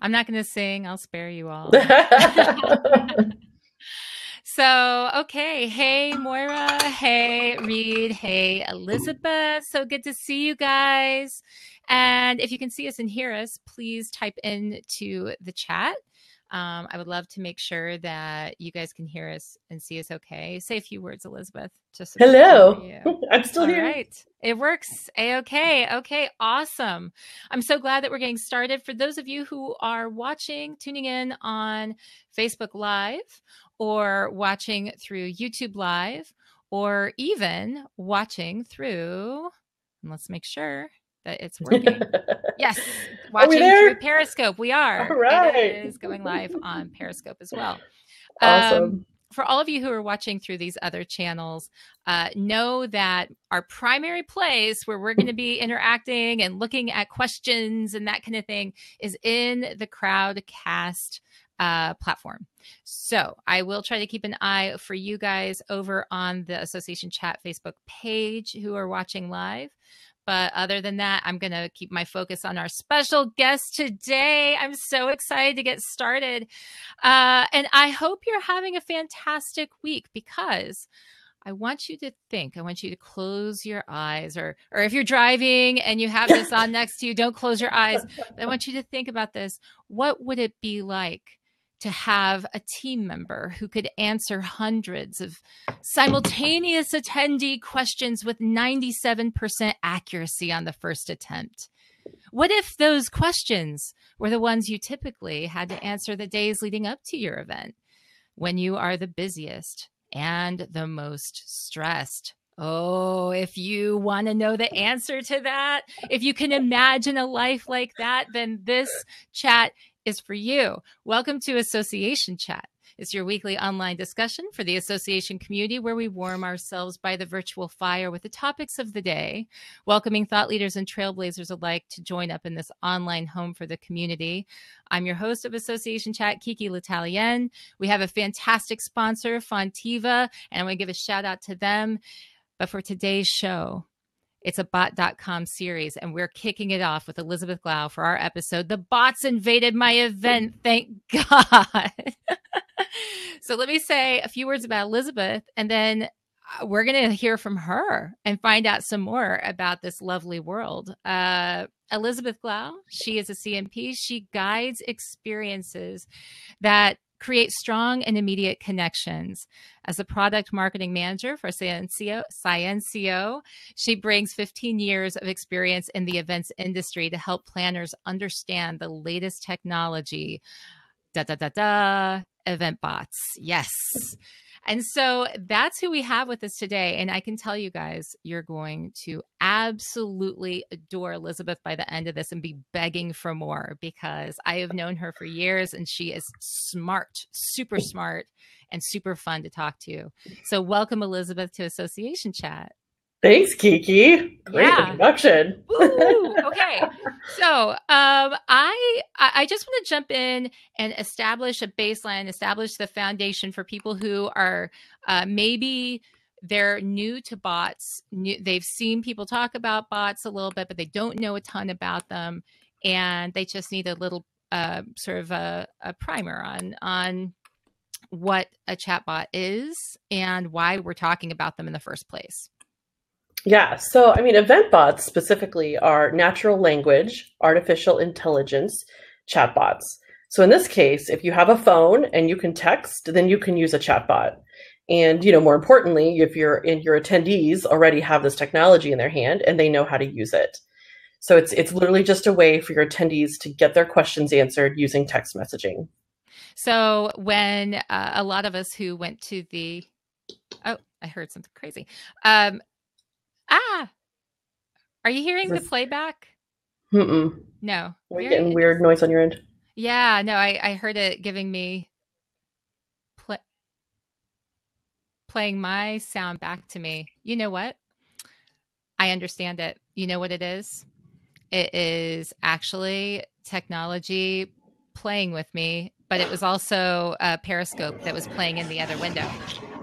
I'm not going to sing. I'll spare you all. So, okay. Hey, Moira. Hey, Reed. Hey, Elizabeth. So good to see you guys. And if you can see us and hear us, please type into the chat. I would love to make sure that you guys can hear us and see us okay. Say a few words, Elizabeth. Just hello. I'm still here. All right. It works. A-okay. Okay. Awesome. I'm so glad that we're getting started. For those of you who are watching, tuning in on Facebook Live or watching through YouTube Live or even watching through, and let's make sure that it's working. Yes, watching through Periscope. We are. All right. It is going live on Periscope as well. Awesome. For all of you who are watching through these other channels, know that our primary place where we're going to be interacting and looking at questions and that kind of thing is in the Crowdcast platform. So I will try to keep an eye for you guys over on the Association Chat Facebook page who are watching live. But other than that, I'm going to keep my focus on our special guest today. I'm so excited to get started. And I hope you're having a fantastic week because I want you to think, I want you to close your eyes or if you're driving and you have this on next to you, don't close your eyes. But I want you to think about this. What would it be like to have a team member who could answer hundreds of simultaneous attendee questions with 97% accuracy on the first attempt? What if those questions were the ones you typically had to answer the days leading up to your event when you are the busiest and the most stressed? Oh, if you want to know the answer to that, if you can imagine a life like that, then this chat is for you. Welcome to Association Chat. It's your weekly online discussion for the association community where we warm ourselves by the virtual fire with the topics of the day, welcoming thought leaders and trailblazers alike to join up in this online home for the community. I'm your host of Association Chat, Kiki L'Italienne. We have a fantastic sponsor, Fontiva, and I want to give a shout out to them. But for today's show, it's a bot.com series, and we're kicking it off with Elizabeth Glau for our episode, The Bots Invaded My Event, Thank God. So let me say a few words about Elizabeth, and then we're going to hear from her and find out some more about this lovely world. Elizabeth Glau, she is a CMP. She guides experiences that create strong and immediate connections. As a product marketing manager for Sciensio, she brings 15 years of experience in the events industry to help planners understand the latest technology. EventBots. Yes. And so that's who we have with us today. And I can tell you guys, you're going to absolutely adore Elizabeth by the end of this and be begging for more because I have known her for years and she is smart, super smart, and super fun to talk to. So welcome, Elizabeth, to Association Chat. Thanks, Kiki. Great introduction. Ooh, okay. So I just want to jump in and establish a baseline, establish the foundation for people who are maybe they're new to bots. They've seen people talk about bots a little bit, but they don't know a ton about them. And they just need a little sort of a primer on what a chatbot is and why we're talking about them in the first place. Yeah, so I mean, EventBots specifically are natural language, artificial intelligence chatbots. So in this case, if you have a phone and you can text, then you can use a chatbot. And, more importantly, if your attendees already have this technology in their hand and they know how to use it. So it's literally just a way for your attendees to get their questions answered using text messaging. So when a lot of us who went to I heard something crazy. Are you hearing the playback? Mm-mm. No. Are we getting weird noise on your end? Yeah, no, I heard it giving me playing my sound back to me. You know what? I understand it. You know what it is? It is actually technology playing with me, but it was also a Periscope that was playing in the other window.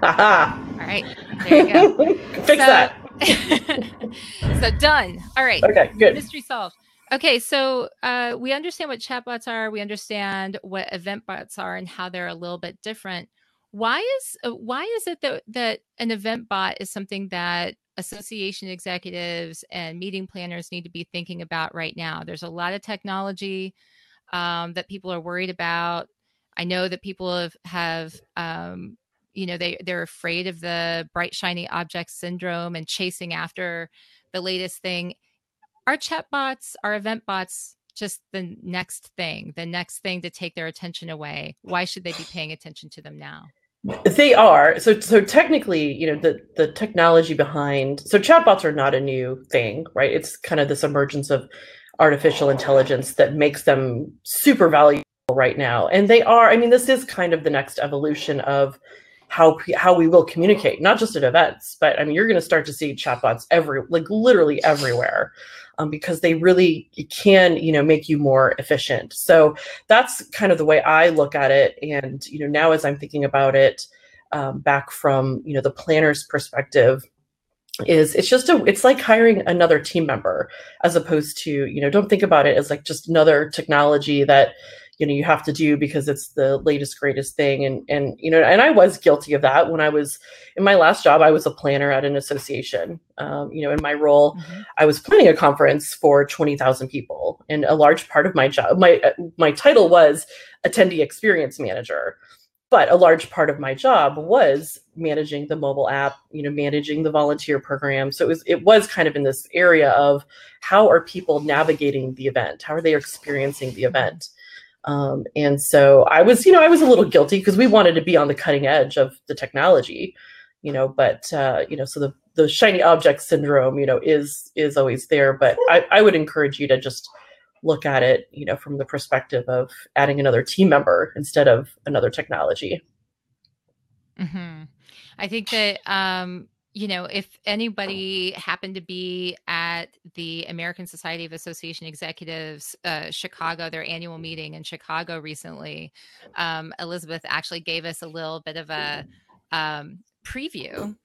Aha! All right, there you go. Fix that. So done. All right. Okay, good. Mystery solved. Okay, so we understand what chatbots are. We understand what EventBots are and how they're a little bit different. Why is it that an EventBot is something that association executives and meeting planners need to be thinking about right now? There's a lot of technology that people are worried about. I know that people have they're afraid of the bright shiny object syndrome and chasing after the latest thing. Are chatbots, are event bots just the next thing to take their attention away? Why should they be paying attention to them now? They are. So technically, the technology behind, so chatbots are not a new thing, right? It's kind of this emergence of artificial intelligence that makes them super valuable right now. And they are, I mean, this is kind of the next evolution of how we will communicate, not just at events, but I mean, you're going to start to see chatbots literally everywhere, because they really can, make you more efficient. So that's kind of the way I look at it. And, now as I'm thinking about it, back from, the planner's perspective, it's like hiring another team member, as opposed to, don't think about it as like just another technology that, you have to do because it's the latest, greatest thing. And I was guilty of that when I was in my last job. I was a planner at an association. In my role, I was planning a conference for 20,000 people. And a large part of my job, my title was attendee experience manager. But a large part of my job was managing the mobile app, managing the volunteer program. So it was kind of in this area of how are people navigating the event? How are they experiencing the event? And so I was a little guilty because we wanted to be on the cutting edge of the technology, but so the shiny object syndrome, is always there. But I would encourage you to just look at it, from the perspective of adding another team member instead of another technology. Mm-hmm. I think that, if anybody happened to be at the American Society of Association Executives, Chicago, their annual meeting in Chicago recently, Elizabeth actually gave us a little bit of a preview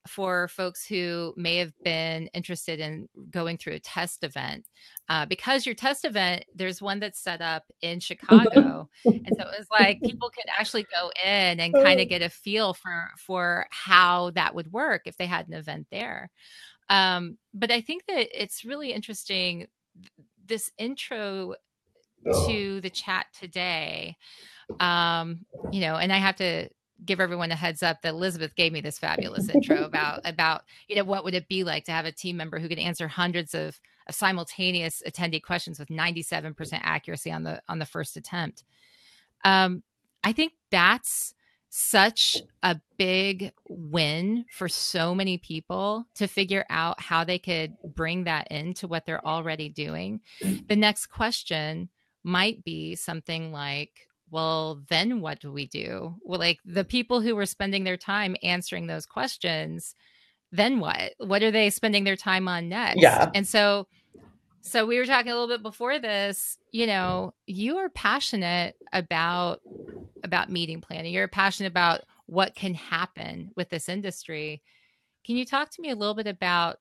for folks who may have been interested in going through a test event, because your test event, there's one that's set up in Chicago. And so it was like people could actually go in and kind of get a feel for how that would work if they had an event there. But I think that it's really interesting, this intro to the chat today. And I have to give everyone a heads up that Elizabeth gave me this fabulous intro about what would it be like to have a team member who could answer hundreds of simultaneous attendee questions with 97% accuracy on the first attempt. I think that's such a big win for so many people to figure out how they could bring that into what they're already doing. The next question might be something like, well, then what do we do? Well, like the people who were spending their time answering those questions, then what? What are they spending their time on next? Yeah. And so we were talking a little bit before this, you are passionate about meeting planning. You're passionate about what can happen with this industry. Can you talk to me a little bit about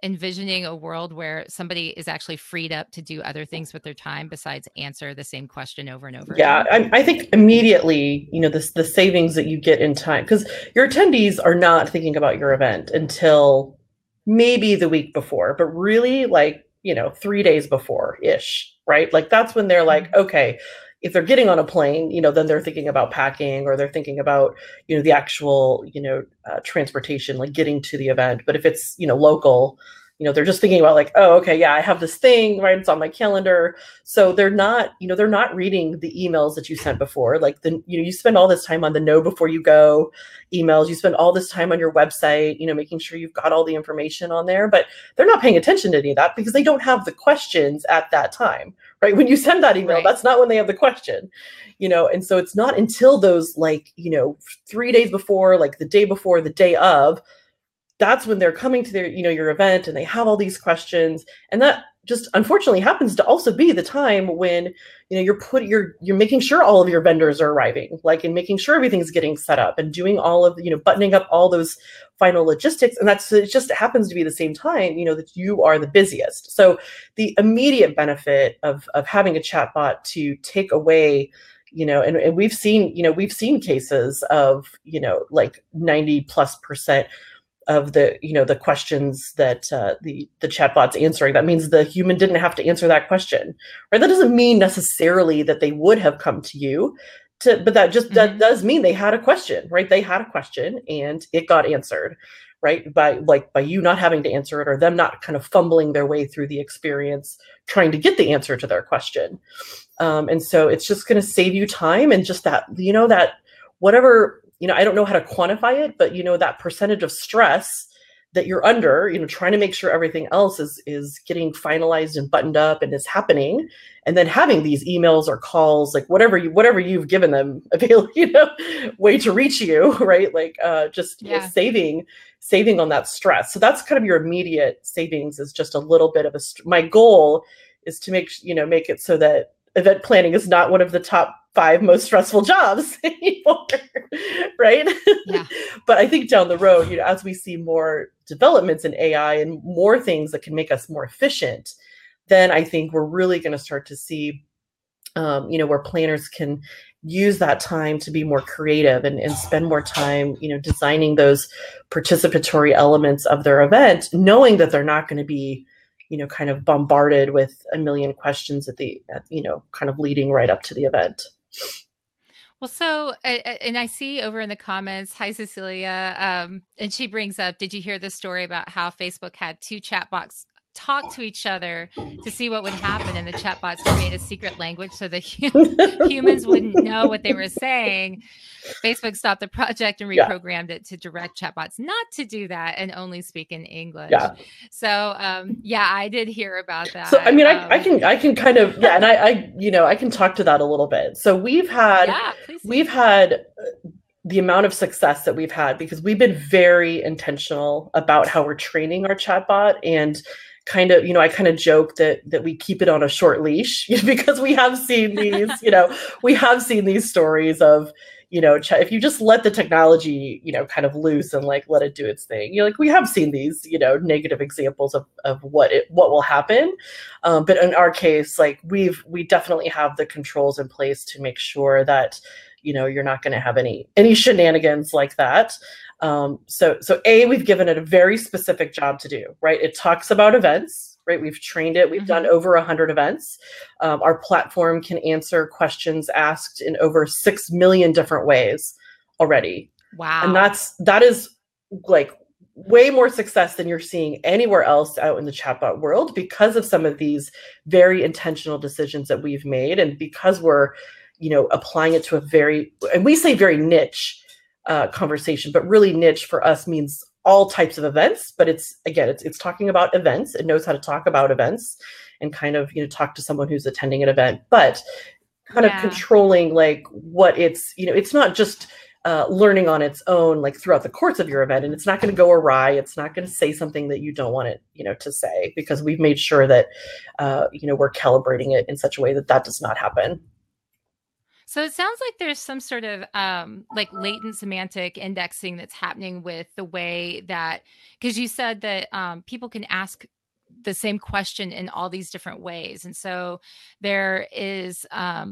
envisioning a world where somebody is actually freed up to do other things with their time besides answer the same question over and over again? I think immediately, the savings that you get in time, because your attendees are not thinking about your event until maybe the week before, but really 3 days before ish, right? Like that's when they're like, okay, if they're getting on a plane, then they're thinking about packing, or they're thinking about, the actual, transportation, like getting to the event. But if it's, local, they're just thinking about like, oh, okay, yeah, I have this thing, right? It's on my calendar. So they're not reading the emails that you sent before. Like you spend all this time on the know before you go emails. You spend all this time on your website, making sure you've got all the information on there, but they're not paying attention to any of that because they don't have the questions at that time, right? When you send that email, right, that's not when they have the question, and so it's not until those 3 days before, like the day before, the day of, that's when they're coming to their, your event, and they have all these questions. And just unfortunately happens to also be the time when, you're making sure all of your vendors are arriving, like, and making sure everything's getting set up and doing all of, buttoning up all those final logistics. And it just happens to be the same time, that you are the busiest. So the immediate benefit of having a chatbot to take away, and we've seen cases of, like 90+% of the, the questions that the chatbot's answering. That means the human didn't have to answer that question, right? That doesn't mean necessarily that they would have come to you, but that just that does mean they had a question, right? They had a question and it got answered, right? By you not having to answer it, or them not kind of fumbling their way through the experience trying to get the answer to their question. And so it's just going to save you time, and just that, that whatever, I don't know how to quantify it, but that percentage of stress that you're under, trying to make sure everything else is getting finalized and buttoned up and is happening, and then having these emails or calls, like whatever you've given them way to reach you, right? Like saving on that stress. So that's kind of your immediate savings, is just a little bit of my goal is to make it so that event planning is not one of the top 5 most stressful jobs anymore, right? Yeah. But I think down the road, as we see more developments in AI and more things that can make us more efficient, then I think we're really going to start to see, where planners can use that time to be more creative and spend more time, designing those participatory elements of their event, knowing that they're not going to be, kind of bombarded with a million questions kind of leading right up to the event. Well, so, and I see over in the comments, hi, Cecilia, and she brings up, did you hear the story about how Facebook had 2 chatbots talk to each other to see what would happen, and the chatbots create a secret language so the humans wouldn't know what they were saying? Facebook stopped the project and reprogrammed it to direct chatbots not to do that and only speak in English. Yeah. So, I did hear about that. So, I mean, I can kind of, and I can talk to that a little bit. So we've had the amount of success that we've had because we've been very intentional about how we're training our chatbot, and kind of, I kind of joke that we keep it on a short leash because we have seen these, stories of, if you just let the technology, kind of loose and like let it do its thing, we have seen these, negative examples of what will happen. But in our case, like we definitely have the controls in place to make sure that, you're not going to have any shenanigans like that. So we've given it a very specific job to do, right? It talks about events, right? We've trained it. We've done over 100 events. Our platform can answer questions asked in over 6 million different ways already. Wow. And that is like way more success than you're seeing anywhere else out in the chatbot world, because of some of these very intentional decisions that we've made. And because we're, applying it to and we say very niche conversation, but really niche for us means all types of events. But it's talking about events. It knows how to talk about events and kind of, talk to someone who's attending an event, but kind of controlling like what it's, it's not just learning on its own, like throughout the course of your event. And it's not going to go awry. It's not going to say something that you don't want it, to say, because we've made sure that, we're calibrating it in such a way that does not happen. So it sounds like there's some sort of like latent semantic indexing that's happening with the way that, because you said that people can ask the same question in all these different ways. And so there is, that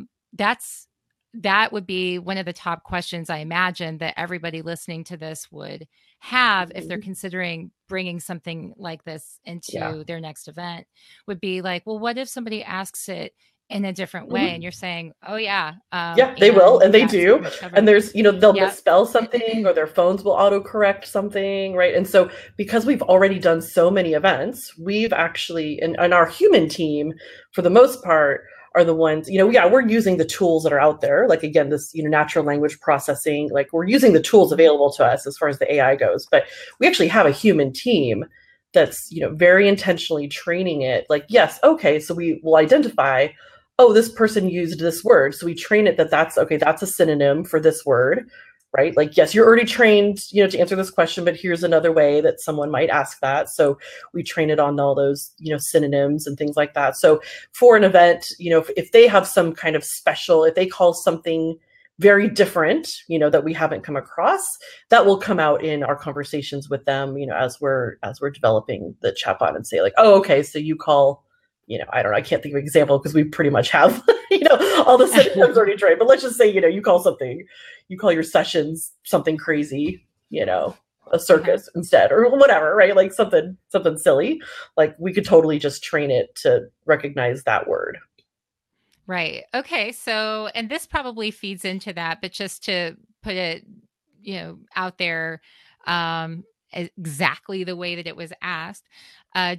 would be one of the top questions I imagine that everybody listening to this would have if they're considering bringing something like this into their next event, would be like, well, what if somebody asks it in a different way? And you're saying, oh they will, and they do. And there's, they'll misspell something, or their phones will autocorrect something, right? And so because we've already done so many events, we've actually, and our human team, for the most part, are the ones, we're using the tools that are out there. Like, again, this, natural language processing, like we're using the tools available to us as far as the AI goes, but we actually have a human team that's, very intentionally training it. Like, yes, okay, so we will identify, oh, this person used this word. So we train it that's a synonym for this word, right? Like, yes, you're already trained, to answer this question, but here's another way that someone might ask that. So we train it on all those, synonyms and things like that. So for an event, if they have some kind of special, if they call something very different, that we haven't come across, that will come out in our conversations with them, as we're developing the chatbot, and say like, oh, okay, so you call, I don't know, I can't think of an example because we pretty much have, all the synonyms already trained. But let's just say, you call your sessions something crazy, a circus instead, or whatever, right? Like something silly. Like we could totally just train it to recognize that word. Right. Okay. So, and this probably feeds into that, but just to put it, out there, um, exactly the way that it was asked.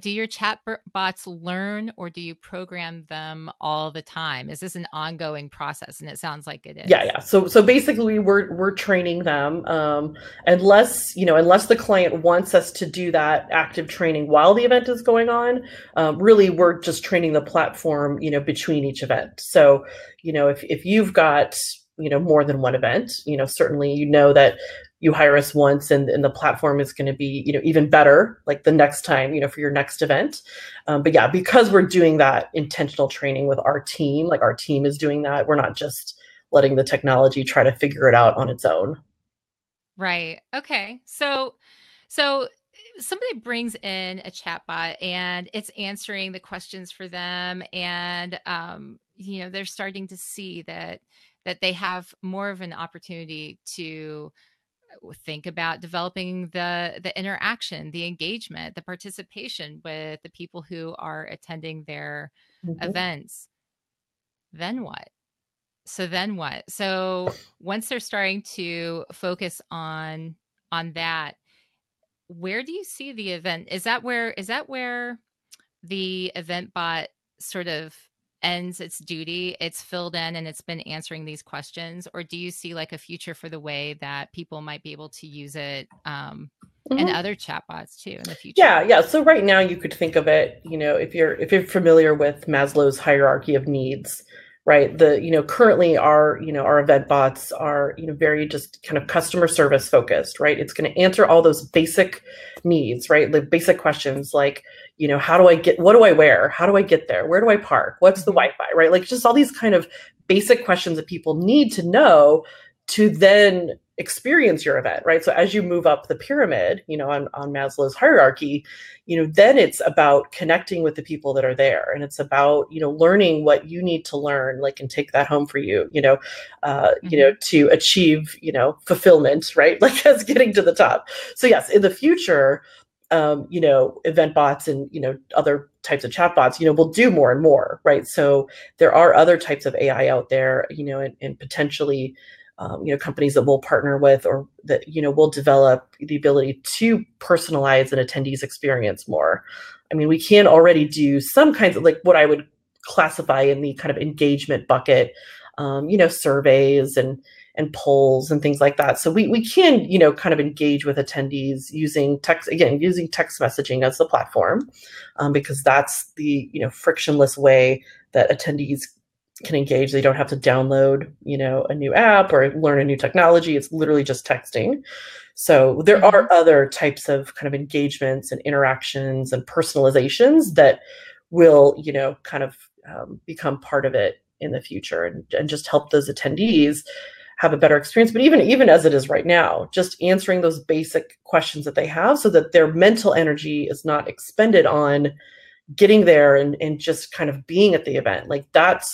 Do your chat bots learn, or do you program them all the time? Is this an ongoing process? And it sounds like it is. Yeah. So basically, we're training them, unless the client wants us to do that active training while the event is going on. Really, we're just training the platform, between each event. So, if you've got more than one event, certainly that you hire us once, and the platform is going to be even better like the next time, for your next event. But yeah, because we're doing that intentional training with our team, like our team is doing that, we're not just letting the technology try to figure it out on its own. Right. Okay. So somebody brings in a chatbot and it's answering the questions for them, and they're starting to see that they have more of an opportunity to think about developing the interaction, the engagement, the participation with the people who are attending their Mhm. events. Then what? So once they're starting to focus on that, where do you see the event? Is that where the event bot sort of ends its duty? It's filled in and it's been answering these questions, or do you see like a future for the way that people might be able to use it, and Mhm. other chatbots too in the future? Yeah. So right now you could think of it, if you're familiar with Maslow's hierarchy of needs, right? Currently our event bots are, very just kind of customer service focused, right? It's going to answer all those basic needs, right? The basic questions like, what do I wear? How do I get there? Where do I park? What's the Mhm. Wi-Fi, right? Like just all these kind of basic questions that people need to know to then experience your event, right? So as you move up the pyramid, on Maslow's hierarchy, then it's about connecting with the people that are there, and it's about learning what you need to learn, like, and take that home for you, Mhm. to achieve fulfillment, right? Like as getting to the top. So yes, in the future, event bots and other types of chatbots, will do more and more, right? So there are other types of AI out there, and potentially companies that we'll partner with, or that will develop the ability to personalize an attendee's experience more. I mean, we can already do some kinds of, like, what I would classify in the kind of engagement bucket, surveys and polls and things like that. So we can kind of engage with attendees using text messaging as the platform, because that's the frictionless way that attendees can engage. They don't have to download, a new app or learn a new technology. It's literally just texting. So there Mhm. are other types of kind of engagements and interactions and personalizations that will, kind of become part of it in the future, and just help those attendees have a better experience. But even as it is right now, just answering those basic questions that they have, so that their mental energy is not expended on getting there and just kind of being at the event. Like,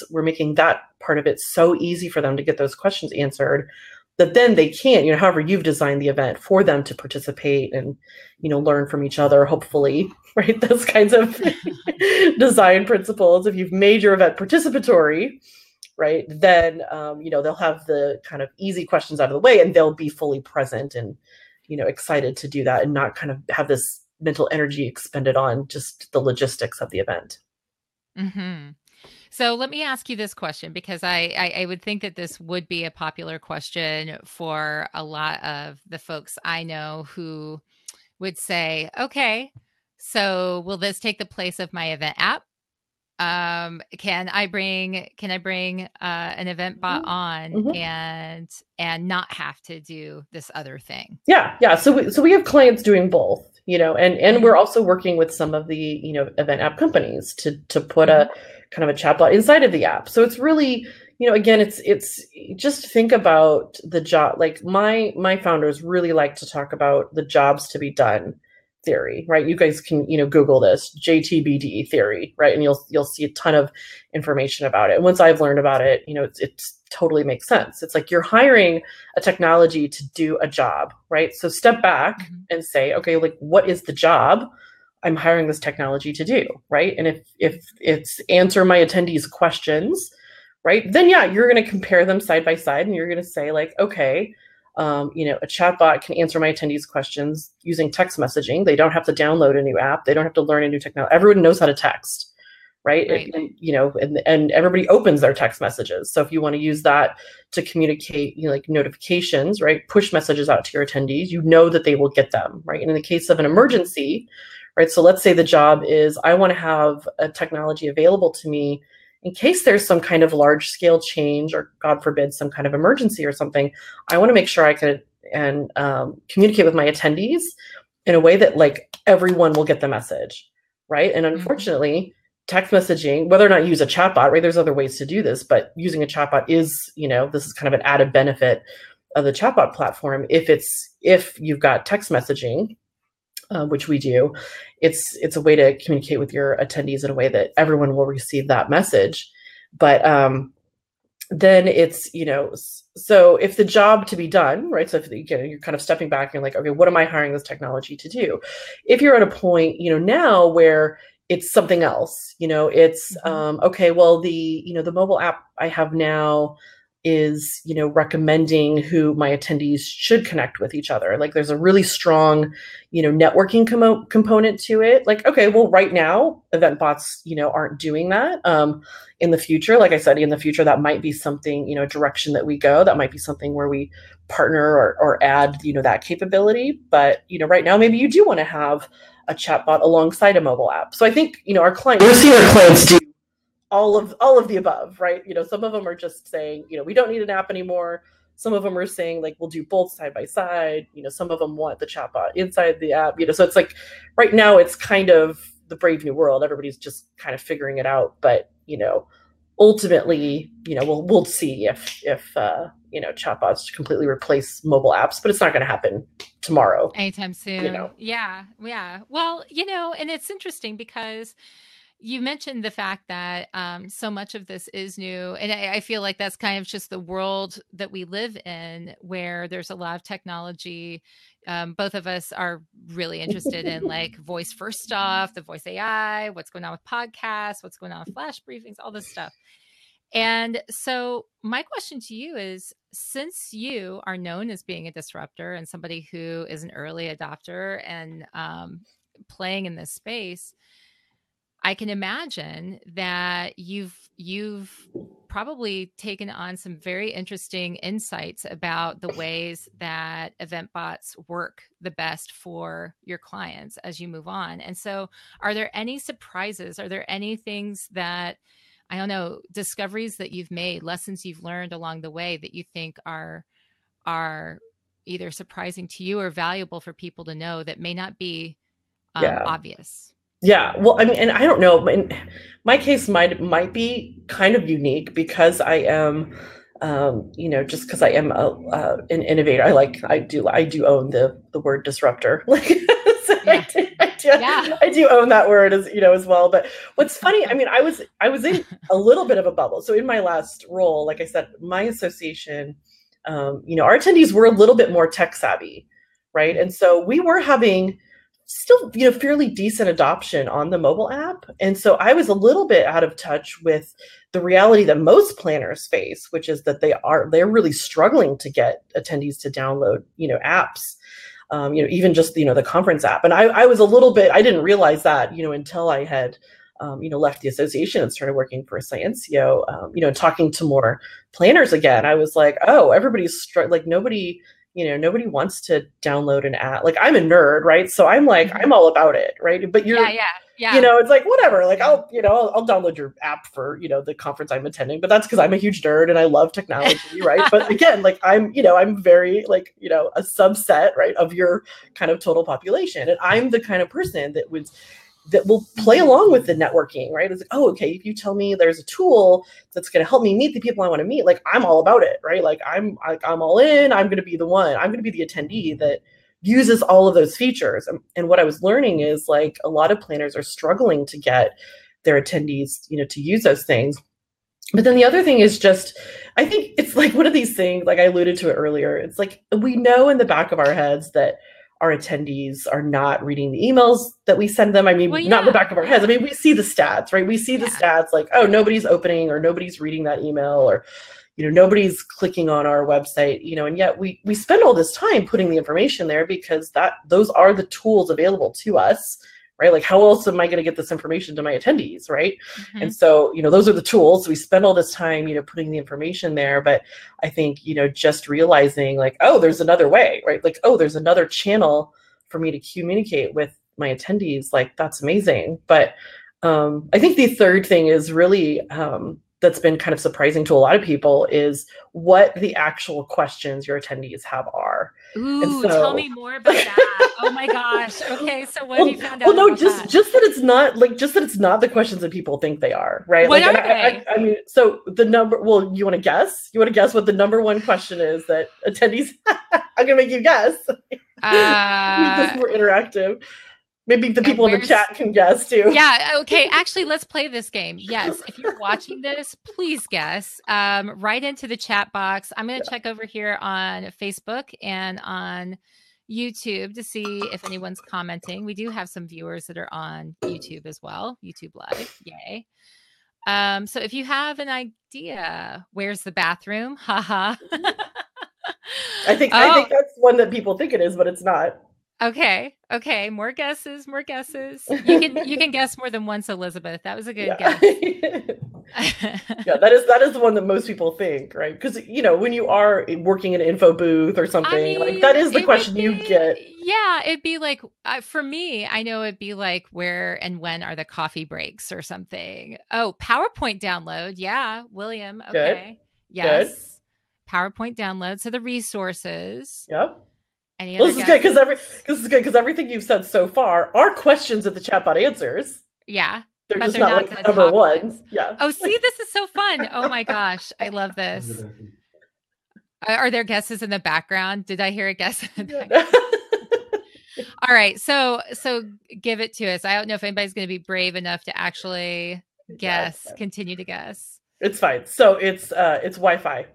we're making that part of it so easy for them to get those questions answered, that then they can, however you've designed the event for them to participate and, learn from each other, hopefully, right? Those kinds of design principles. If you've made your event participatory, right, then, they'll have the kind of easy questions out of the way, and they'll be fully present and, excited to do that, and not kind of have this mental energy expended on just the logistics of the event. Mhm. So let me ask you this question, because I would think that this would be a popular question for a lot of the folks I know who would say, okay, so will this take the place of my event app? can I bring an event bot on Mhm. and not have to do this other thing? Yeah. So we have clients doing both, and we're Hmm. also working with some of the, event app companies to put Hmm. a kind of a chatbot inside of the app. So it's really, again, it's just think about the job. Like my founders really like to talk about the jobs to be done theory, right? You guys can, Google this JTBD theory, right? And you'll see a ton of information about it. And once I've learned about it, it's totally makes sense. It's like you're hiring a technology to do a job, right? So step back Hmm. and say, okay, like what is the job I'm hiring this technology to do, right? And if it's answer my attendees' questions, right? Then yeah, you're going to compare them side by side, and you're going to say like, okay, a chatbot can answer my attendees' questions using text messaging. They don't have to download a new app. They don't have to learn a new technology. Everyone knows how to text, right? Right. And everybody opens their text messages. So if you want to use that to communicate, like notifications, right? Push messages out to your attendees, you know that they will get them, right? And in the case of an emergency, right? So let's say the job is, I want to have a technology available to me in case there's some kind of large scale change, or God forbid, some kind of emergency or something. I want to make sure I can and communicate with my attendees in a way that like everyone will get the message, right? And Hmm. unfortunately, text messaging, whether or not you use a chatbot, right? There's other ways to do this, but using a chatbot is, this is kind of an added benefit of the chatbot platform. If you've got text messaging, which we do, it's a way to communicate with your attendees in a way that everyone will receive that message. But then it's, so if the job to be done, right? So if you're kind of stepping back and you're like, okay, what am I hiring this technology to do? If you're at a point, now where it's something else, it's Hmm. okay, well, the mobile app I have now is, recommending who my attendees should connect with each other. Like there's a really strong, networking component to it. Like, okay, well, right now, EventBots, aren't doing that. In the future, like I said, in the future, that might be something, direction that we go. That might be something where we partner or add, that capability. But, right now, maybe you do want to have a chatbot alongside a mobile app. So I think, our clients, we're seeing our clients do all of the above, right? Some of them are just saying, we don't need an app anymore. Some of them are saying like we'll do both side by side. Some of them want the chatbot inside the app. So it's like right now it's kind of the brave new world. Everybody's just kind of figuring it out. But ultimately, we'll see if chatbots completely replace mobile apps, but it's not going to happen tomorrow. Anytime soon. Yeah. Yeah. Well, and it's interesting because you mentioned the fact that so much of this is new. And I feel like that's kind of just the world that we live in, where there's a lot of technology. Both of us are really interested in like voice first stuff, the voice AI, what's going on with podcasts, what's going on with flash briefings, all this stuff. And so, my question to you is, since you are known as being a disruptor and somebody who is an early adopter and playing in this space, I can imagine that you've probably taken on some very interesting insights about the ways that EventBots work the best for your clients as you move on. And so, are there any surprises? Are there any things that, I don't know, discoveries that you've made, lessons you've learned along the way that you think are either surprising to you or valuable for people to know that may not be Yeah. obvious? Yeah, well, I mean, and I don't know, my case might be kind of unique because I am, just because I am an innovator. I do own the word disruptor. Like, so Yeah. Yeah. I do own that word as well. But what's funny, I mean, I was in a little bit of a bubble. So in my last role, like I said, my association, our attendees were a little bit more tech savvy, right? And so we were having still fairly decent adoption on the mobile app, and so I was a little bit out of touch with the reality that most planners face, which is that they're really struggling to get attendees to download apps, even just the conference app. And I was a little bit, I didn't realize that until I had left the association and started working for Sciensio, talking to more planners again. I was like, oh, everybody's like nobody wants to download an app. Like I'm a nerd, right? So I'm like, Mhm. I'm all about it, right? But Yeah, yeah. Yeah. It's like, whatever, like, I'll download your app for, the conference I'm attending, but that's because I'm a huge nerd and I love technology, right? But again, like, I'm very, like, a subset, right, of your kind of total population. And I'm the kind of person that will play along with the networking, right? It's like, oh, okay, if you tell me there's a tool that's going to help me meet the people I want to meet, like, I'm all about it, right? Like, I'm all in. I'm going to be the one. I'm going to be the attendee that uses all of those features. And what I was learning is, like, a lot of planners are struggling to get their attendees, to use those things. But then the other thing is just, I think it's like one of these things, like I alluded to it earlier. It's like, we know in the back of our heads that our attendees are not reading the emails that we send them. I mean, not in the back of our heads. I mean, we see the stats, right? We see the stats, like, oh, nobody's opening or nobody's reading that email, or, nobody's clicking on our website, and yet we spend all this time putting the information there because those are the tools available to us, right? Like, how else am I going to get this information to my attendees, right? Mm-hmm. And so, those are the tools. We spend all this time, putting the information there. But I think, just realizing, like, oh, there's another way, right? Like, oh, there's another channel for me to communicate with my attendees. Like, that's amazing. But I think the third thing is really, that's been kind of surprising to a lot of people, is what the actual questions your attendees have are. Ooh, tell me more about that. Oh my gosh. Okay, so what have you found out? Well, no, just that it's not the questions that people think they are, right? What like, are they? I mean, so the number. Well, you want to guess? You want to guess what the number one question is that attendees? I'm gonna make you guess. Make this more interactive. Maybe the people in the chat can guess too. Yeah. Okay. Actually, let's play this game. Yes. If you're watching this, please guess. Right into the chat box. I'm going to check over here on Facebook and on YouTube to see if anyone's commenting. We do have some viewers that are on YouTube as well. YouTube Live. Yay. So if you have an idea, where's the bathroom? Haha. I think that's one that people think it is, but it's not. Okay. More guesses. You can guess more than once, Elizabeth. That was a good guess. Yeah, that is the one that most people think, right? Because, when you are working in an info booth or something, like, that is the question you get. Yeah, it'd be like, for me, I know it'd be like, where and when are the coffee breaks or something? Oh, PowerPoint download. Yeah, William. Okay. Good. Yes. Good. PowerPoint download. So the resources. Yep. This is good because everything you've said so far are questions that the chatbot answers. Yeah. They're just not like number one. Yeah. Oh, see, this is so fun. Oh my gosh. I love this. Are there guesses in the background? Did I hear a guess in the background? All right. So give it to us. I don't know if anybody's going to be brave enough to actually guess, continue to guess. It's fine. So it's Wi-Fi.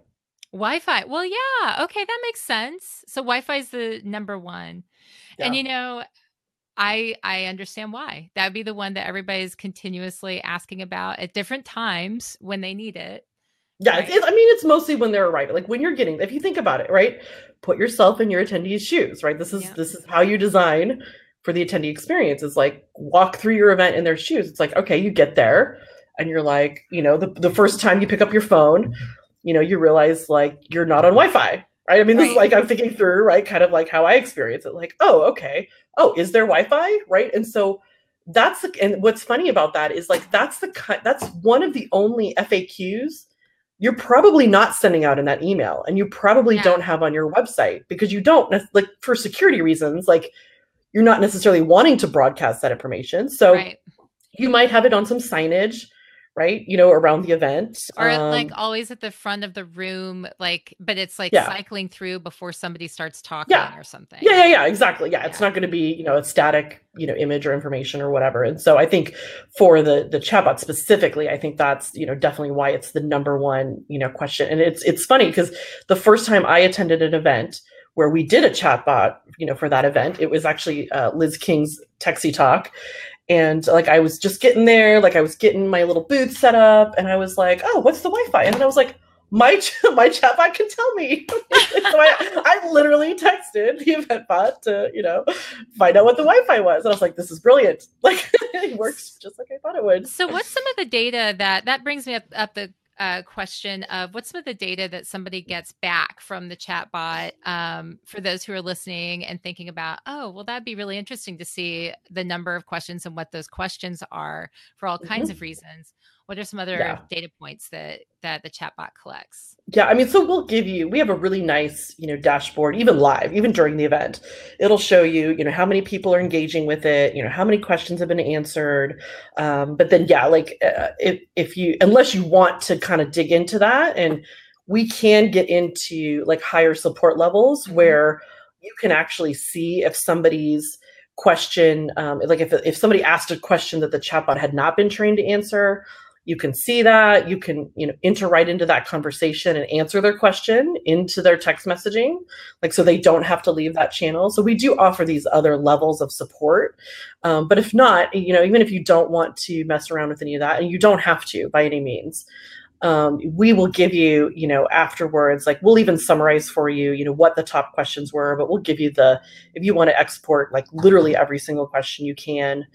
Wi-Fi. Well, yeah. Okay. That makes sense. So Wi-Fi is the number one. Yeah. And, I understand why. That would be the one that everybody's continuously asking about at different times when they need it. Yeah. Right? It's mostly when they're arriving. Like, when you're getting, if you think about it, right? Put yourself in your attendee's shoes, right? This is how you design for the attendee experience, is like, walk through your event in their shoes. It's like, okay, you get there and you're like, the first time you pick up your phone, you realize, like, you're not on Wi-Fi, right? This is like, I'm thinking through, right? Kind of like how I experience it. Like, oh, okay. Oh, is there Wi-Fi? Right. And so and what's funny about that is, like, that's one of the only FAQs you're probably not sending out in that email, and you probably don't have on your website, because you don't, like, for security reasons, like, you're not necessarily wanting to broadcast that information. So you might have it on some signage, right? Around the event. Or like always at the front of the room, like, but it's like cycling through before somebody starts talking or something. Yeah, exactly. Yeah. It's not going to be, a static, image or information or whatever. And so I think for the chatbot specifically, I think that's, definitely why it's the number one, question. And it's funny because the first time I attended an event where we did a chatbot, for that event, it was actually Liz King's Texie Talk. And, like, I was just getting there, like, I was getting my little booth set up, and I was like, oh, what's the Wi-Fi? And then I was like, my chatbot can tell me. So I literally texted the EventBot to, find out what the Wi-Fi was. And I was like, this is brilliant. Like, it works just like I thought it would. So what's some of the data that brings me up question of what's some of the data that somebody gets back from the chatbot, for those who are listening and thinking about, oh, well, that'd be really interesting to see the number of questions and what those questions are for all kinds of Mhm. reasons. What are some other Yeah. data points that the chatbot collects? Yeah, I mean, so we have a really nice, dashboard, even live, even during the event. It'll show you, how many people are engaging with it, how many questions have been answered. But then, yeah, like if you, unless you want to kind of dig into that, and we can get into like higher support levels Mm-hmm. where you can actually see if somebody's question, like if somebody asked a question that the chatbot had not been trained to answer, you can see that. You can, enter right into that conversation and answer their question into their text messaging, like so they don't have to leave that channel. So we do offer these other levels of support. But if not, even if you don't want to mess around with any of that, and you don't have to by any means, we will give you, afterwards, like we'll even summarize for you, what the top questions were, but we'll give you if you want to export like literally every single question you can,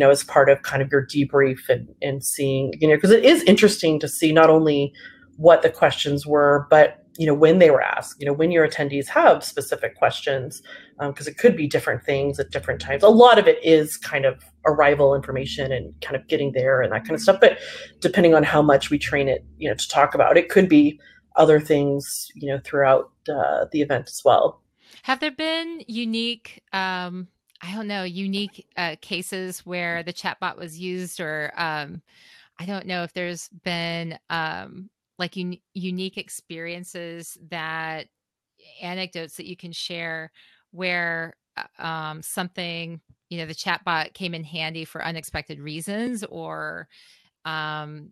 as part of kind of your debrief and seeing, because it is interesting to see not only what the questions were, but, when they were asked, when your attendees have specific questions, because it could be different things at different times. A lot of it is kind of arrival information and kind of getting there and that kind of stuff. But depending on how much we train it, to talk about, it could be other things, throughout the event as well. Have there been unique, I don't know, unique cases where the chatbot was used, or I don't know if there's been like unique experiences, that anecdotes that you can share where something, the chatbot came in handy for unexpected reasons, or um,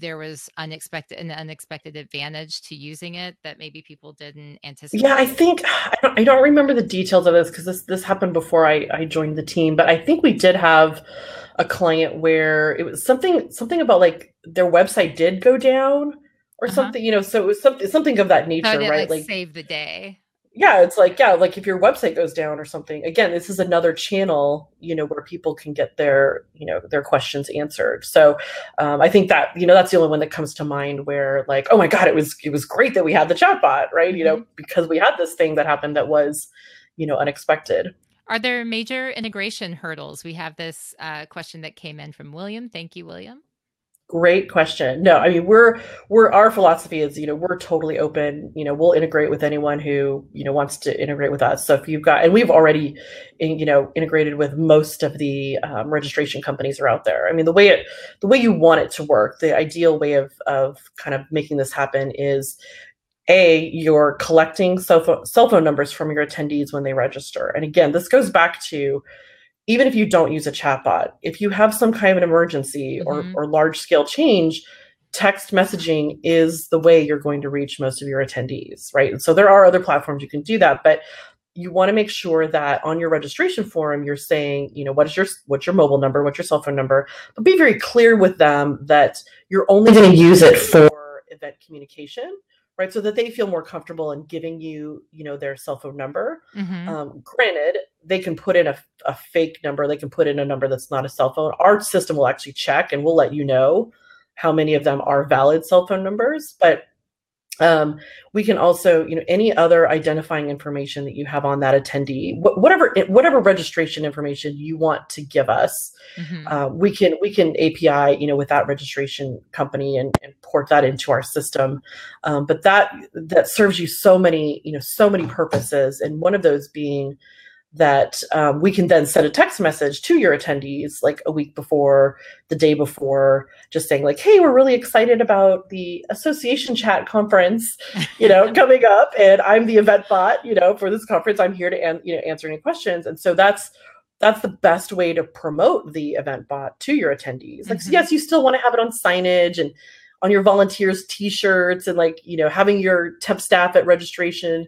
there was an unexpected advantage to using it that maybe people didn't Yeah, I anticipate. think I don't remember the details of this because this happened before I joined the team, but I think we did have a client where it was something about like their website did go down or Uh-huh. something, so it was something of that So I nature, didn't right? like Like, save the day. yeah, it's like, yeah, like if your website goes down or something, again, this is another channel, where people can get their questions answered. So I think that, that's the only one that comes to mind where like, oh my God, it was great that we had the chatbot, right? Hmm. Because we had this thing that happened that was, unexpected. Are there major integration hurdles? We have this question that came in from William. Thank you, William. Great question. No, I mean we're our philosophy is, we're totally open. We'll integrate with anyone who, wants to integrate with us. So if you've got, and we've already, integrated with most of the registration companies are out there. I mean, the way you want it to work, the ideal way of kind of making this happen is you're collecting cell phone numbers from your attendees when they register. And again, this goes back to even if you don't use a chatbot, if you have some kind of an emergency or, Hmm. or large scale change, text messaging is the way you're going to reach most of your attendees, right? And so there are other platforms you can do that, but you want to make sure that on your registration form, you're saying, what's your mobile number, what's your cell phone number, but be very clear with them that you're only going to use it for event communication, right? So that they feel more comfortable in giving you, their cell phone number. Hmm. Granted, they can put in a fake number. They can put in a number that's not a cell phone. Our system will actually check and we'll let you know how many of them are valid cell phone numbers. But we can also, any other identifying information that you have on that attendee, whatever registration information you want to give us, Hmm. we can API, with that registration company and port that into our system. But that serves you so many purposes, and one of those being that we can then send a text message to your attendees like a week before, the day before, just saying like, hey, we're really excited about the association chat conference, coming up, and I'm the event bot, for this conference. I'm here to answer any questions. And so that's the best way to promote the event bot to your attendees. Like, so Hmm. yes, you still want to have it on signage and on your volunteers t-shirts, and like, having your temp staff at registration,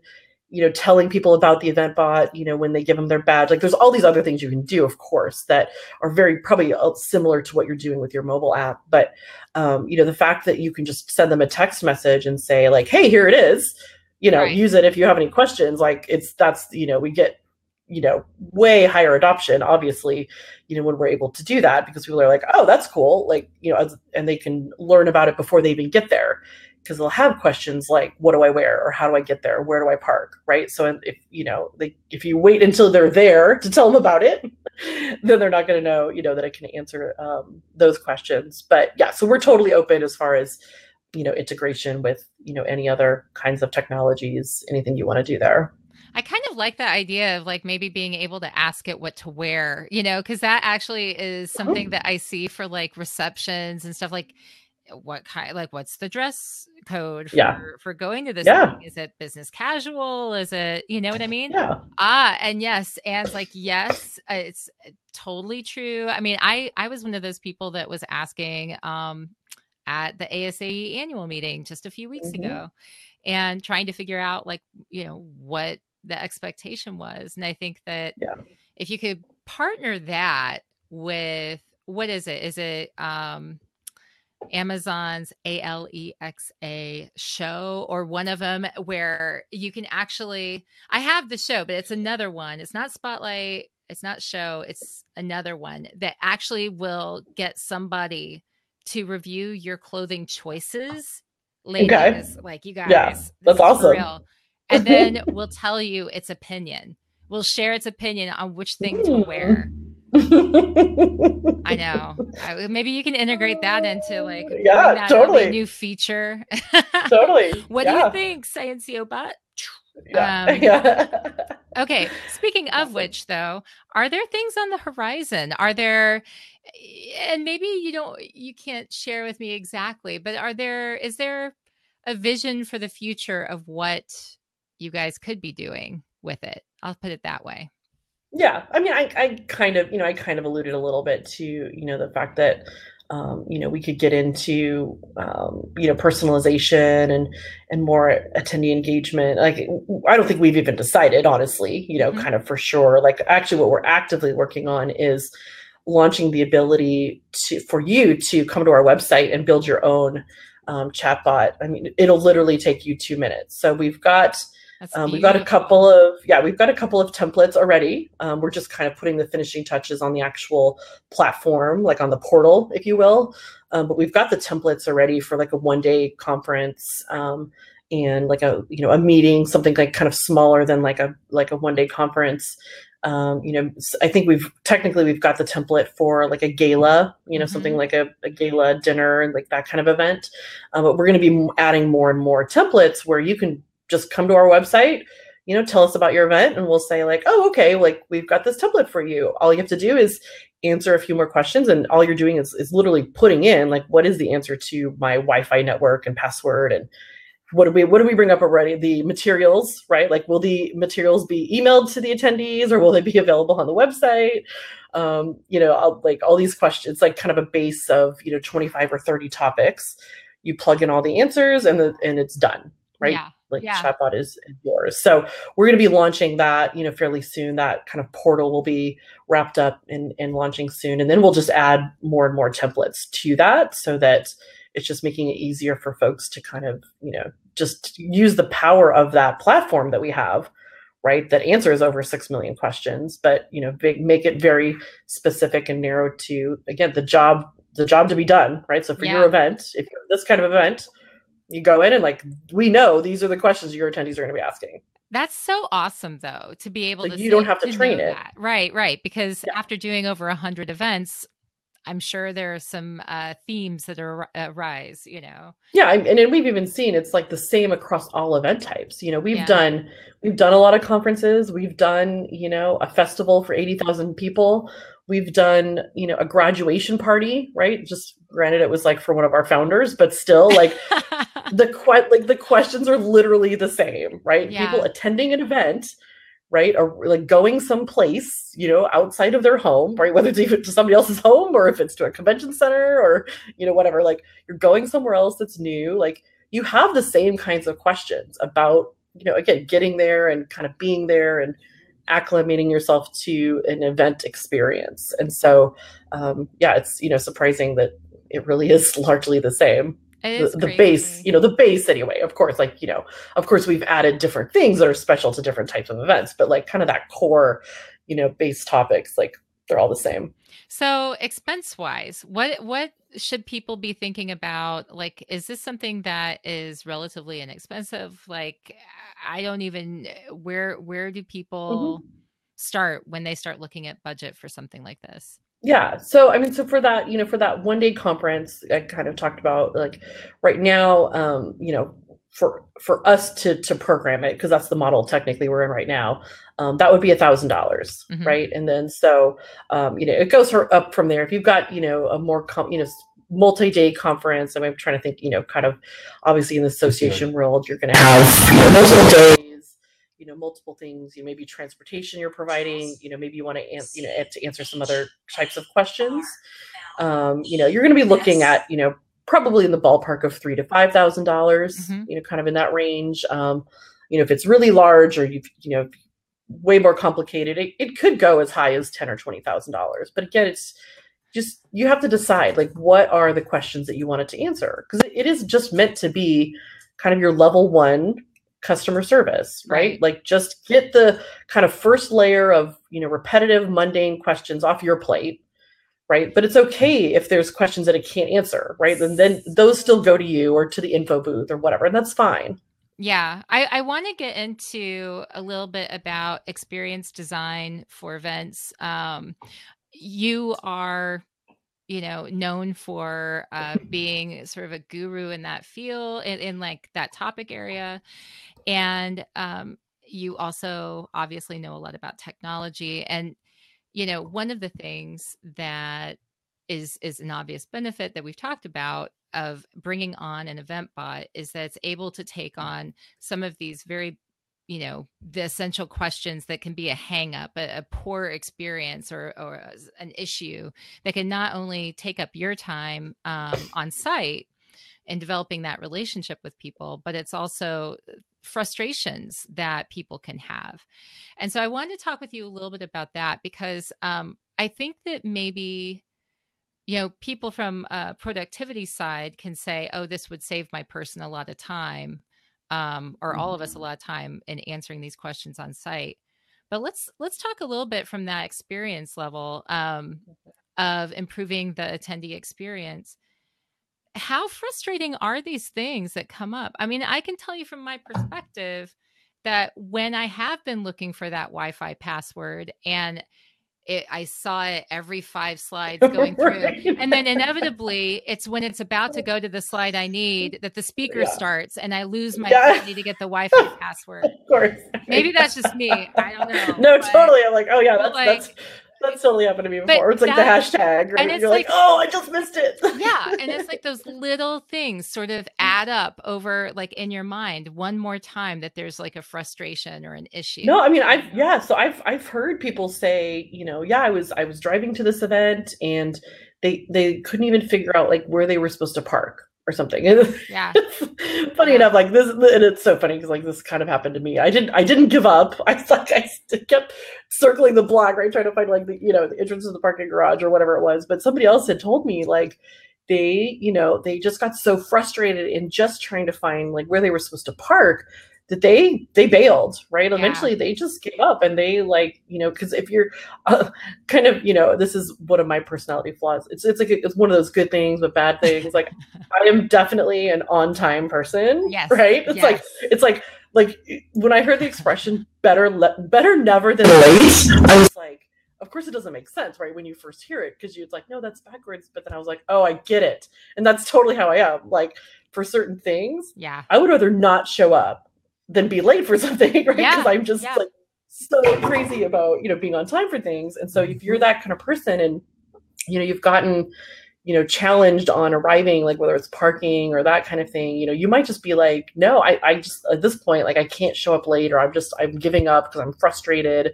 telling people about the event bot, when they give them their badge. Like there's all these other things you can do, of course, that are very probably similar to what you're doing with your mobile app. But, the fact that you can just send them a text message and say like, hey, here it is, Right. use it if you have any questions. Like that's, we get, way higher adoption, obviously, when we're able to do that, because people are like, oh, that's cool. Like, and they can learn about it before they even get there, because they'll have questions like, what do I wear? Or how do I get there? Where do I park? Right. So if, if you wait until they're there to tell them about it, then they're not going to know, that I can answer those questions. But yeah, so we're totally open as far as, integration with, any other kinds of technologies, anything you want to do there. I kind of like the idea of like maybe being able to ask it what to wear, because that actually is something that I see for like receptions and stuff, like what kind, like what's the dress code for going to this meeting? Is it business casual? Is it, you know what I mean? Yeah. And yes, Anne's like, yes, it's totally true. I mean, I was one of those people that was asking at the ASAE annual meeting just a few weeks ago, and trying to figure out like, what the expectation was. And I think that if you could partner that with, what is it? Is it Amazon's Alexa show, or one of them where you can actually, I have the show, but it's another one. It's not Spotlight. It's not show. It's another one that actually will get somebody to review your clothing choices. Ladies, like you guys, that's awesome. Real. And then we'll tell you its opinion. We'll share its opinion on which thing to wear. I know. Maybe you can integrate that into like, that totally a new feature. Totally. What do you think, Sciensio bot? Okay. Speaking of which, though, are there things on the horizon? Are there, and maybe you can't share with me exactly, but is there a vision for the future of what you guys could be doing with it? I'll put it that way. Yeah. I mean, I kind of alluded a little bit to, the fact that, we could get into, personalization and more attendee engagement. Like, I don't think we've even decided, honestly, kind of for sure. Like, actually, what we're actively working on is launching the ability for you to come to our website and build your own chatbot. I mean, it'll literally take you 2 minutes. So we've got a couple of templates already. We're just kind of putting the finishing touches on the actual platform, like on the portal, if you will. But we've got the templates already for like a 1-day conference and like a meeting, something like kind of smaller than like a 1-day conference. I think we've got the template for like a gala, something like a gala dinner and like that kind of event. But we're going to be adding more and more templates where you can just come to our website, tell us about your event, and we'll say like, oh, okay, like we've got this template for you. All you have to do is answer a few more questions, and all you're doing is literally putting in like, what is the answer to my Wi-Fi network and password, and what do we bring up already? The materials, right? Like, will the materials be emailed to the attendees, or will they be available on the website? Like all these questions, like kind of a base of 25 or 30 topics. You plug in all the answers, and it's done, right? Yeah. Like chatbot is yours. So we're going to be launching that, fairly soon. That kind of portal will be wrapped up and launching soon. And then we'll just add more and more templates to that, so that it's just making it easier for folks to kind of, just use the power of that platform that we have, right? That answers over 6 million questions, but, make it very specific and narrow to, again, the job to be done, right? So for your event, if you're this kind of event, you go in and like, we know these are the questions your attendees are going to be asking. That's so awesome, though, to be able to. You don't have to train it. That. Right. Because after doing over 100 events, I'm sure there are some themes that arise, Yeah, and we've even seen it's like the same across all event types. We've done a lot of conferences. We've done, a festival for 80,000 people. We've done, a graduation party, right? Just granted, it was like for one of our founders, but still, like the questions are literally the same, right? Yeah. People attending an event, right, or like going someplace, outside of their home, right? Whether it's even to somebody else's home, or if it's to a convention center, or whatever. Like, you're going somewhere else that's new. Like, you have the same kinds of questions about, again, getting there and kind of being there and acclimating yourself to an event experience. And so, it's, surprising that it really is largely the same. It is the base, crazy. the base anyway. Of course, like, of course we've added different things that are special to different types of events, but like kind of that core, base topics, like they're all the same. So expense wise, what should people be thinking about? Like, is this something that is relatively inexpensive? Like, I don't even where do people Mhm. start when they start looking at budget for something like this? Yeah. So, I mean, so for that, for that 1 day conference, I kind of talked about like right now, for us to program it, because that's the model technically we're in right now, that would be $1,000, Hmm. right? And then so, it goes up from there. If you've got, a more, multi-day conference, I'm trying to think, kind of obviously in the association world, you're going to have, multiple days, multiple things, maybe transportation you're providing, maybe you want to, to answer some other types of questions. You're going to be looking at, probably in the ballpark of $3,000 to $5,000, Hmm. kind of in that range. If it's really large or way more complicated, it could go as high as $10,000 or $20,000. But again, it's just, you have to decide like what are the questions that you want it to answer, because it is just meant to be kind of your level one customer service, right? Right. Like just get the kind of first layer of, repetitive, mundane questions off your plate, right? But it's okay if there's questions that it can't answer, right? And then those still go to you or to the info booth or whatever, and that's fine. Yeah, I want to get into a little bit about experience design for events. You are, known for being sort of a guru in that field, in like that topic area. And you also obviously know a lot about technology. And, one of the things that is an obvious benefit that we've talked about of bringing on an event bot is that it's able to take on some of these very, the essential questions that can be a hang up, a poor experience, or an issue that can not only take up your time on site in developing that relationship with people, but it's also frustrations that people can have. And so I wanted to talk with you a little bit about that because I think that maybe, people from a productivity side can say, oh, this would save my person a lot of time, or all of us a lot of time in answering these questions on site. But let's talk a little bit from that experience level of improving the attendee experience. How frustrating are these things that come up? I mean, I can tell you from my perspective that when I have been looking for that Wi-Fi password and I saw it every 5 slides going through, Right. and then inevitably it's when it's about to go to the slide I need that the speaker Yeah. starts and I lose my Yeah. ability to get the Wi-Fi password. Of course. Maybe that's just me. I don't know. No, But totally. I'm like, oh yeah, but that's totally happened to me but before. It's like the that hashtag, and right? it's You're like, like oh, I just missed it. yeah, and it's like those little things sort of add up over like in your mind one more time that there's like a frustration or an issue. No, I mean, so I've heard people say, yeah, I was driving to this event and they couldn't even figure out like where they were supposed to park or something. And Yeah. it's funny Yeah. enough, like this, and it's so funny because like this kind of happened to me. I didn't give up. I kept circling the block, right, trying to find like the entrance to the parking garage or whatever it was. But somebody else had told me like they just got so frustrated in just trying to find like where they were supposed to park that they bailed, right? Yeah. Eventually they just gave up, and they like, because if you're kind of, this is one of my personality flaws. It's like it's one of those good things but bad things. Like I am definitely an on time person, Yes. right? Yes. It's like when I heard the expression better never than late, I was like, of course it doesn't make sense, right? When you first hear it, because you're like, no, that's backwards. But then I was like, oh, I get it. And that's totally how I am. Like for certain things, Yeah. I would rather not show up than be late for something, right? Yeah. Because I'm just Yeah. like so crazy about, being on time for things. And so if you're that kind of person and, you've gotten, challenged on arriving, like whether it's parking or that kind of thing, you might just be like, no, I just, at this point, like I can't show up late, or I'm giving up because I'm frustrated,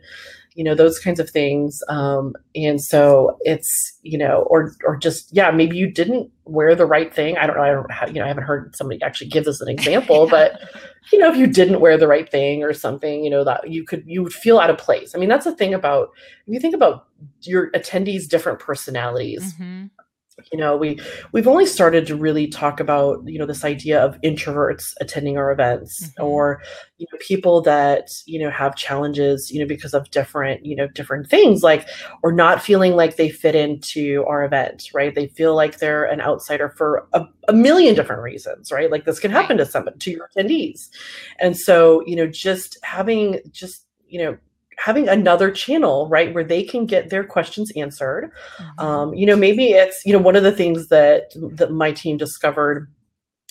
those kinds of things. And so it's, or just, yeah, maybe you didn't wear the right thing. I don't know. I haven't heard somebody actually give us an example, Yeah. but if you didn't wear the right thing or something, that you would feel out of place. I mean, that's the thing about, if you think about your attendees' different personalities, Mm-hmm. we've only started to really talk about, this idea of introverts attending our events, Mm-hmm. or people that have challenges, because of different things, like, or not feeling like they fit into our event, right? They feel like they're an outsider for a million different reasons, right? Like, this can happen Right. to your attendees. And so, having another channel, right, where they can get their questions answered. Mm-hmm. Maybe it's, one of the things that my team discovered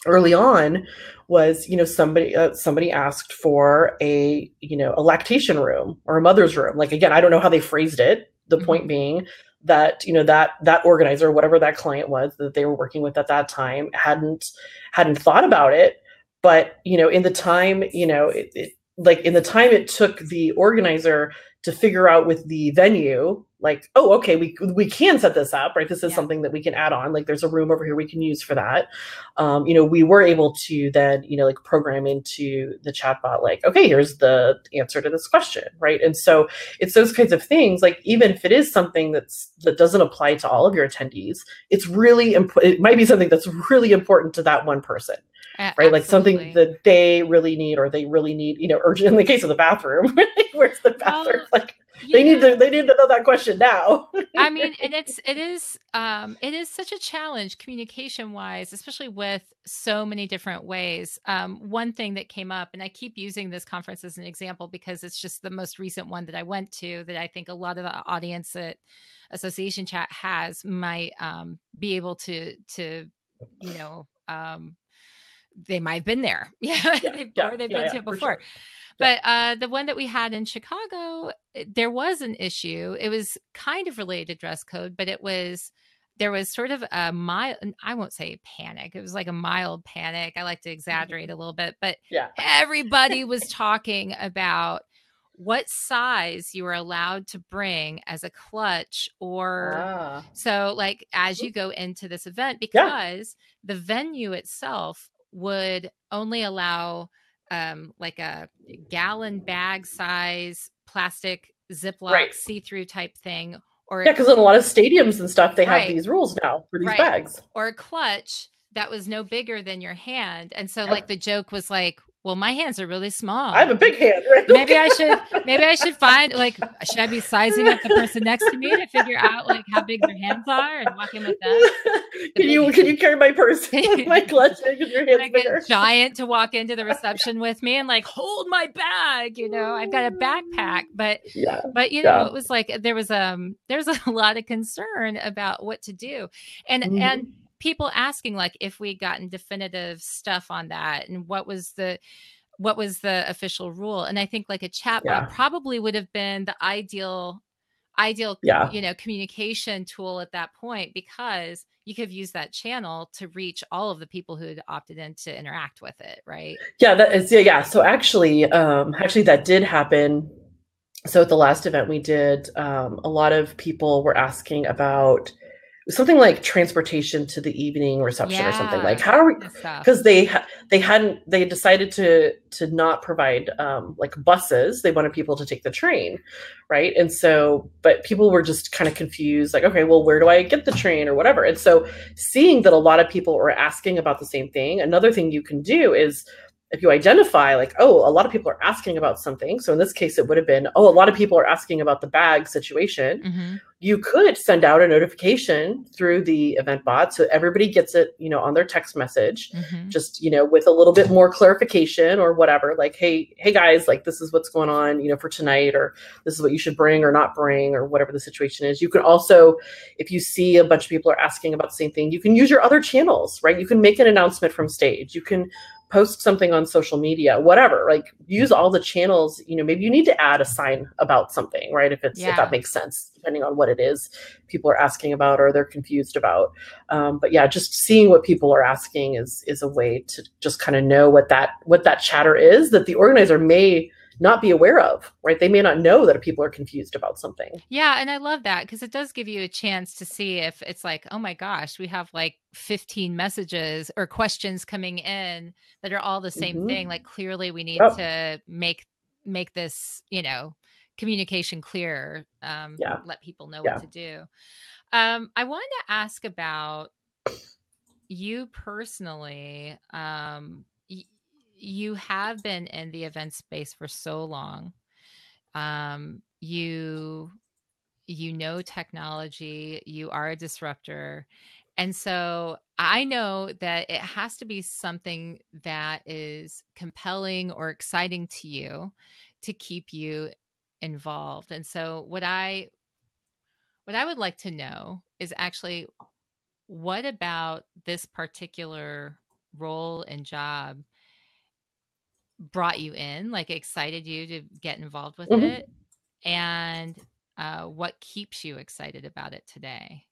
early on was, somebody asked for a lactation room or a mother's room. Like, again, I don't know how they phrased it. The Mm-hmm. point being that, that organizer, whatever that client was that they were working with at that time, hadn't thought about it. But, in the time, like, in the time it took the organizer to figure out with the venue, like, oh, okay, we can set this up, right? This is Yeah. something that we can add on. Like, there's a room over here we can use for that. We were able to then, like, program into the chatbot, like, okay, here's the answer to this question, right? And so it's those kinds of things. Like, even if it is something that doesn't apply to all of your attendees, it's really it might be something that's really important to that one person, right? Like, something Absolutely. that they really need, or they really need, urgent. In the case of the bathroom, where's the bathroom? Well, Like, you they need know, to know that question now. I mean, and it is such a challenge communication wise, especially with so many different ways. One thing that came up, and I keep using this conference as an example because it's just the most recent one that I went to, that I think a lot of the audience at Association Chat has might be able to you know they might have been there, yeah, Yeah, yeah, or they've yeah, been yeah, to it for before. sure. Yeah, But the one that we had in Chicago, there was an issue. It was kind of related to dress code, but there was sort of a mild, I won't say panic. It was like a mild panic. I like to exaggerate a little bit, but yeah. everybody was talking about what size you were allowed to bring as a clutch, or Ah, so, like, as you go into this event, yeah, because the venue itself would only allow like a gallon bag size plastic Ziploc right. see-through type thing, or Yeah, because in a lot of stadiums and stuff, they have right, these rules now for these right, bags. or a clutch that was no bigger than your hand. And so, like, Yep. the joke was like, well, my hands are really I have small. a big hand, right? Maybe I should find, like, should I be sizing up the person next to me to figure out like how big their hands are and walk in with them? The Can big you carry my purse, my Can clutch, because your hand's I get bigger? Giant to walk into the reception with me and like hold my bag? I've got a backpack, but Yeah, it yeah. was like there's a lot of concern about what to do, and Hmm. people asking like if we'd gotten definitive stuff on that, and what was the official rule. And I think like a chatbot Yeah, probably would have been the ideal yeah. communication tool at that point, because you could have used that channel to reach all of the people who had opted in to interact with it, right? Yeah, that is, yeah, yeah. So actually that did happen. So at the last event we did, a lot of people were asking about something like transportation to the evening reception or something. Like, Yeah, how are we, good stuff. because they decided to not provide, like, buses. They wanted people to take the train, right? And so, but people were just kind of confused, like, okay, well, where do I get the train or whatever? And so, seeing that a lot of people were asking about the same thing, another thing you can do is, if you identify, like, oh, a lot of people are asking about something, so in this case it would have been, oh, a lot of people are asking about the bag situation, Mm-hmm. you could send out a notification through the event bot so everybody gets it, on their text message, Mm-hmm. just, with a little bit more clarification or whatever, like, hey guys, like, this is what's going on, for tonight, or this is what you should bring or not bring, or whatever the situation is. You can also, if you see a bunch of people are asking about the same thing, you can use your other channels, right? You can make an announcement from stage, you can post something on social media, whatever, like, use all the channels. Maybe you need to add a sign about something, right? If that Yeah. makes sense, depending on what it is people are asking about or they're confused about. But yeah, just seeing what people are asking is a way to just kind of know what that chatter is that the organizer may not be aware of, right? They may not know that people are confused about something. Yeah, and I love that because it does give you a chance to see if it's like, oh my gosh, we have like 15 messages or questions coming in that are all the same thing. Hmm. Like, clearly we need Yep. to make this, communication clearer, Yeah. let people know what Yeah. to do. I wanted to ask about you personally. You have been in the event space for so long. You know technology, you are a disruptor. And so I know that it has to be something that is compelling or exciting to you to keep you involved. And so what I would like to know is actually, what about this particular role and job brought you in, like excited you to get involved with Mhm. it? And what keeps you excited about it today?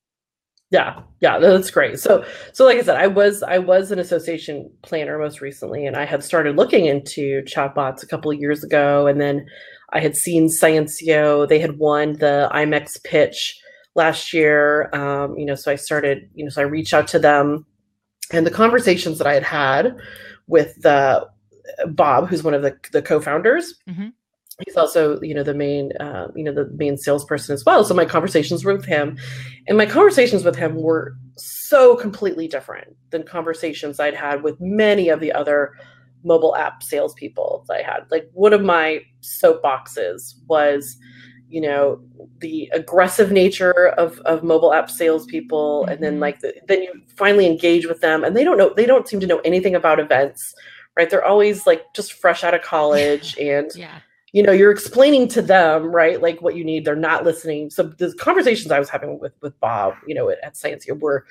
Yeah, yeah, that's great. So like I said, I was an association planner most recently, and I had started looking into chatbots a couple of years ago, and then I had seen Sciensio. They had won the IMEX pitch last year. So I started, so I reached out to them, and the conversations that I had had with Bob, who's one of the co-founders. Mm-hmm. He's also, the main salesperson as well. So my conversations were with him, and my conversations with him were so completely different than conversations I'd had with many of the other mobile app salespeople that I had. Like, one of my soapboxes was, the aggressive nature of mobile app salespeople, and then Mm-hmm. then you finally engage with them, and they don't seem to know anything about events, right? They're always like just fresh out of college, and Yeah. you're explaining to them, right, like what you need. They're not listening. So the conversations I was having with Bob, at Sciencio, were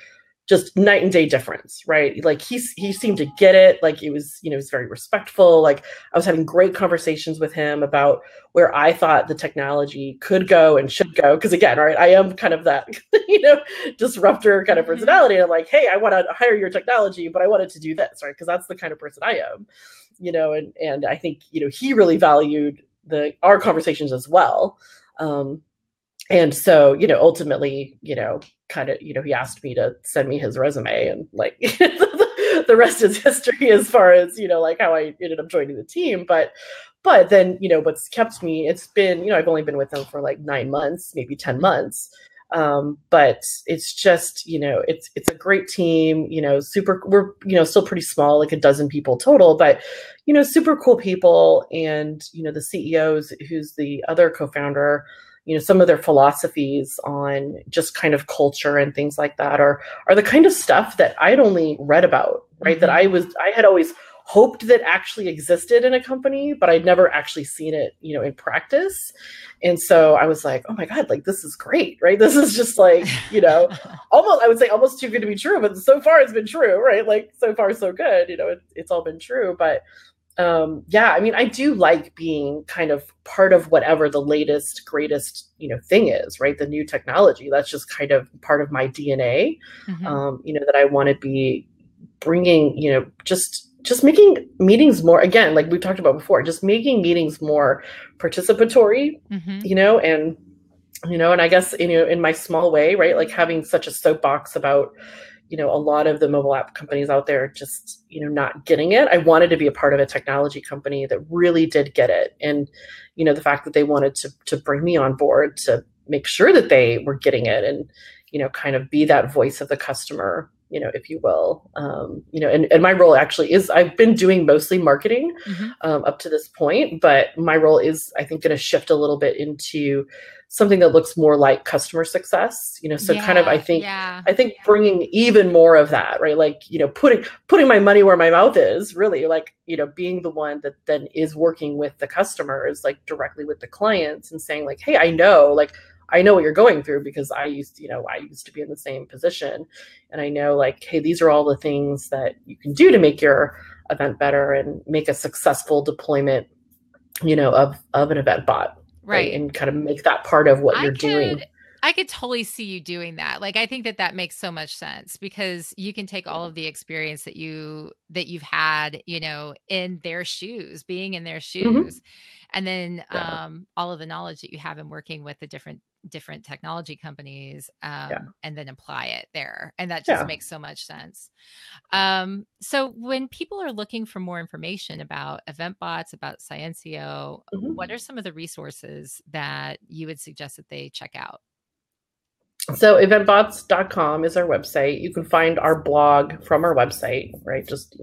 just night and day difference, right? Like, he seemed to get it. Like, he was, he was very respectful. Like, I was having great conversations with him about where I thought the technology could go and should go. Because again, right, I am kind of that, disruptor kind of Mm-hmm. personality. And I'm like, hey, I want to hire your technology, but I wanted to do this, right? Because that's the kind of person I am, and I think, he really valued our conversations as well. And so, ultimately, kind of, he asked me to send me his resume, and like, the rest is history as far as, like how I ended up joining the team. But then, what's kept me, it's been, I've only been with them for like 9 months, maybe 10 Mm-hmm. months. But it's just, it's a great team, we're, still pretty small, like a dozen people total, but, super cool people. And, the CEOs, who's the other co-founder, some of their philosophies on just kind of culture and things like that are the kind of stuff that I'd only read about, right? That Mm-hmm. I had always hoped that actually existed in a company, but I'd never actually seen it, in practice. And so I was like, oh my God, like, this is great, right? This is just like, almost, I would say almost too good to be true, but so far it's been true, right? Like, so far so good, it's all been true. But yeah, I mean, I do like being kind of part of whatever the latest, greatest, thing is, right? The new technology. That's just kind of part of my DNA, Mm-hmm. that I want to be bringing, just making meetings more, again, like we talked about before, just making meetings more participatory, Mm-hmm. and, and I guess, in my small way, right? Like, having such a soapbox about, a lot of the mobile app companies out there just, not getting it. I wanted to be a part of a technology company that really did get it. And, the fact that they wanted to bring me on board to make sure that they were getting it, and, kind of be that voice of the customer, if you will. And my role actually is, I've been doing mostly marketing Mm-hmm. up to this point, but my role is, I think, going to shift a little bit into something that looks more like customer success, so kind of, I Yeah. think, Yeah. bringing even more of that, right? Like, putting my money where my mouth is, really, like, being the one that then is working with the customers, like directly with the clients, and saying like, hey, I know what you're going through, because I used to be in the same position. And I know, like, hey, these are all the things that you can do to make your event better and make a successful deployment, of an event bot, right? Right. And kind of make that part of what I you're could doing. I could totally see you doing that. Like, I think that that makes so much sense because you can take all of the experience that you've had, in their shoes, being in their Hmm. shoes, and then Yeah. all of the knowledge that you have in working with the different technology companies, Yeah. and then apply it there. And that just Yeah. makes so much sense. So when people are looking for more information about EventBots, about Sciensio, what Mhm. are some of the resources that you would suggest that they check out? So eventbots.com is our website. You can find our blog from our website, right? Just,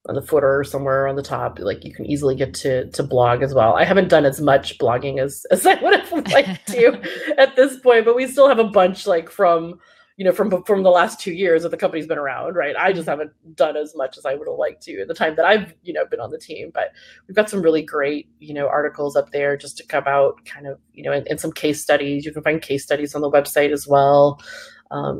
on the footer or somewhere on the top. Like you can easily get to blog as well. I haven't done as much blogging as I would have liked to at this point, but we still have a bunch like from the last 2 years that the company's been around, right? I just Mhm. haven't done as much as I would have liked to at the time that I've, been on the team. But we've got some really great, articles up there just to come out kind of, and some case studies. You can find case studies on the website as well.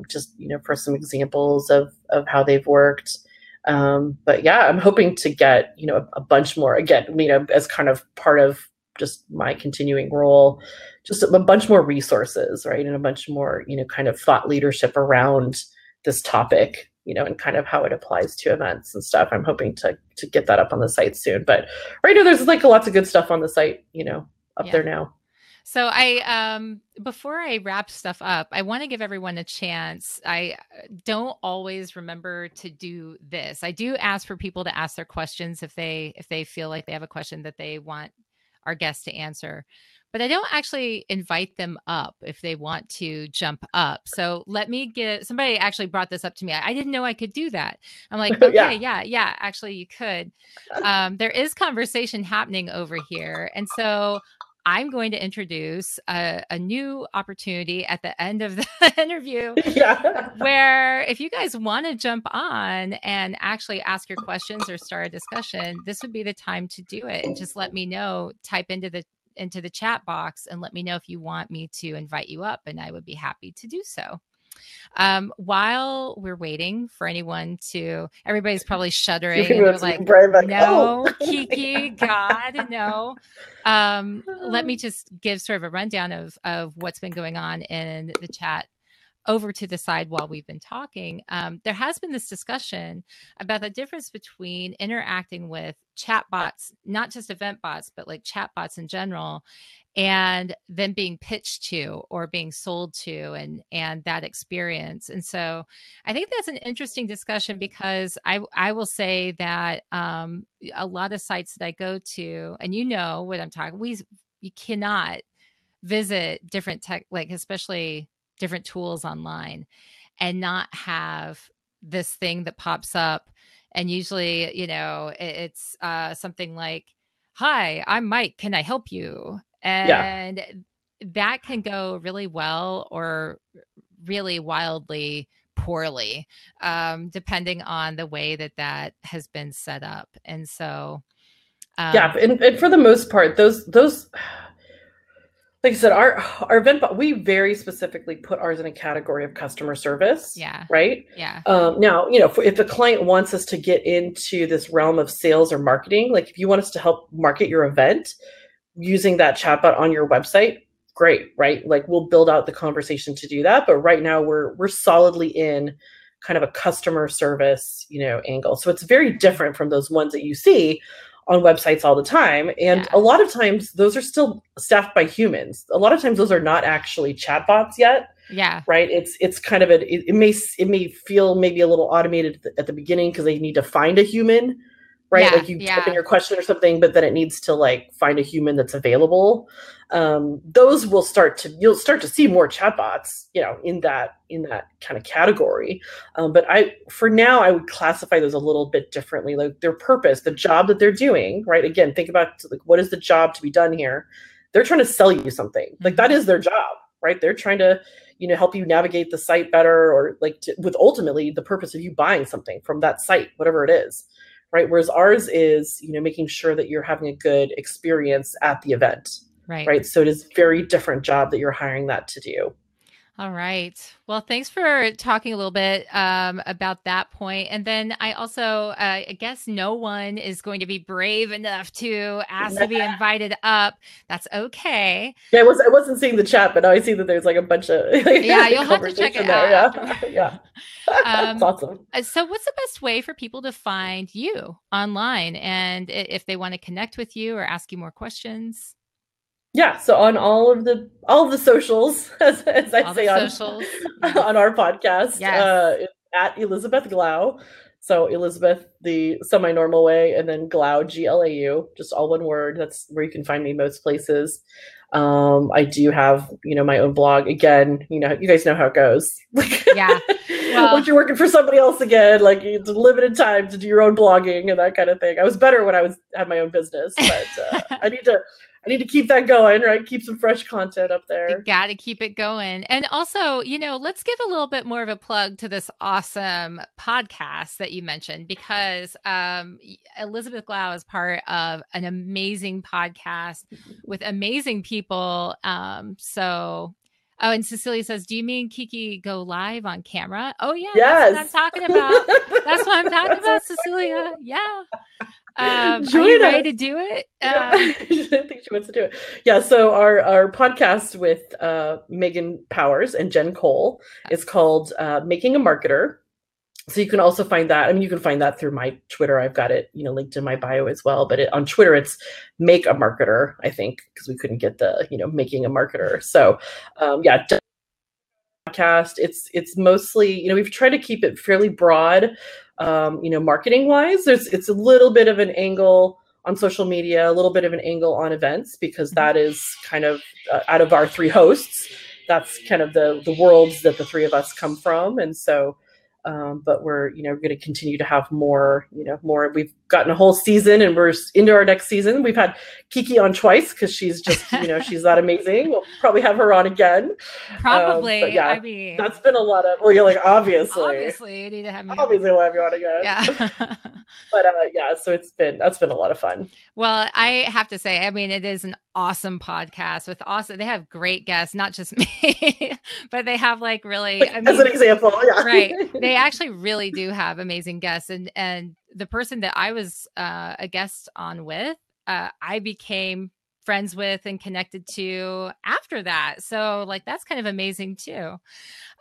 Just, for some examples of how they've worked. But yeah, I'm hoping to get, a bunch more again, as kind of part of just my continuing role, just a bunch more resources, right? And a bunch more, kind of thought leadership around this topic, and kind of how it applies to events and stuff. I'm hoping to get that up on the site soon. But right now there's like lots of good stuff on the site, up Yeah. there now. So I before I wrap stuff up, I want to give everyone a chance. I don't always remember to do this. I do ask for people to ask their questions if they feel like they have a question that they want our guests to answer. But I don't actually invite them up if they want to jump up. So let me get somebody actually brought this up to me. I didn't know I could do that. I'm like, okay, Yeah. yeah, actually you could. There is conversation happening over here. And so I'm going to introduce a new opportunity at the end of the interview Yeah. where if you guys want to jump on and actually ask your questions or start a discussion, this would be the time to do it. And just let me know, type into the chat box and let me know if you want me to invite you up, and I would be happy to do so. While we're waiting for anyone to, everybody's probably You're shuddering and people they're that's like, Brian like, oh. no, Kiki, God, no. Let me just give sort of a rundown of what's been going on in the chat over to the side while we've been talking. There has been this discussion about the difference between interacting with chatbots, not just event bots, but like chatbots in general, and then being pitched to or being sold to, and that experience. And so I think that's an interesting discussion because I will say that a lot of sites that I go to, and you know what I'm talking, you cannot visit different tech, like especially different tools online, and not have this thing that pops up. And usually, it's something like, hi, I'm Mike, can I help you? Yeah. And that can go really well or really wildly poorly, depending on the way that that has been set up. And so Yeah. um And for the most part, those like I said, our event, we very specifically put ours in a category of customer service, yeah, right? yeah, Now, if the client wants us to get into this realm of sales or marketing, like if you want us to help market your event using that chatbot on your website, great, right? Like we'll build out the conversation to do that. But right now we're solidly in kind of a customer service, angle. So it's very different from those ones that you see on websites all the time. And a yeah, lot of times those are still staffed by humans. A lot of times those are not actually chatbots yet, yeah, right? It's kind of it may feel maybe a little automated at the beginning because they need to find a human, right? yeah, Like you type in yeah. your question or something, but then it needs to like find a human that's available. Those you'll start to see more chatbots, in that kind of category. But for now, I would classify those a little bit differently. Like their purpose, the job that they're doing, right? Again, think about like what is the job to be done here? They're trying to sell you something. Like that Mm-hmm. is their job, right? They're trying to help you navigate the site better, or like with ultimately the purpose of you buying something from that site, whatever it is, right? Whereas ours is, making sure that you're having a good experience at the event, Right. right? So it is a very different job that you're hiring that to do. All right. Well, thanks for talking a little bit about that point. And then I also, I guess no one is going to be brave enough to ask to be invited up. That's okay. Yeah, I wasn't seeing the chat, but now I see that there's like a bunch of Yeah, you'll have to check it conversation there. out Yeah, after. yeah, it's um, awesome. so, what's the best way for people to find you online, and if they want to connect with you or ask you more questions? Yeah, so on all of the socials, as I All the say on socials. Yes. on our podcast, Yes. it's at Elizabeth Glau. So Elizabeth the semi-normal way, and then Glau, Glau, just all one word. That's where you can find me most places. I do have, my own blog. Again, you guys know how it goes. Yeah. Well, Once you're working for somebody else again, like it's a limited time to do your own blogging and that kind of thing. I was better when had my own business, but I need to keep that going, right? Keep some fresh content up you there. got to keep it going. And also, let's give a little bit more of a plug to this awesome podcast that you mentioned, because Elizabeth Glau is part of an amazing podcast with amazing people. Oh, and Cecilia says, do you mean Kiki go live on camera? Oh, yeah, that's what I'm Yes. talking about. That's what I'm talking That's what about, Cecilia. Yeah. Are you Join ready us. to do it? Yeah, I think she wants to do it. Yeah, so our podcast with Megan Powers and Jen Cole is called Making a Marketer. So you can also find that. I mean, you can find that through my Twitter. I've got it, linked in my bio as well. But on Twitter, it's Make a Marketer, I think, because we couldn't get the, Making a Marketer. So yeah, podcast. It's mostly, we've tried to keep it fairly broad, marketing wise. It's a little bit of an angle on social media, a little bit of an angle on events, because that is kind of out of our three hosts, that's kind of the worlds that the three of us come from. And so but we're going to continue to have more. We've gotten a whole season and we're into our next season. We've had Kiki on twice because she's just she's that amazing. We'll probably have her on again. But Probably. yeah, I mean, that's been a lot of, well, you're like, obviously, you need to have me on. obviously we'll have you on again. Yeah. But yeah, so that's been a lot of fun. Well, I have to say, I mean, it is an awesome podcast with awesome, they have great guests, not just me, but they have like really, Like, as an example, yeah. right. They actually really do have amazing guests. And the person that I was a guest on with, I became friends with and connected to after that. So like, that's kind of amazing too.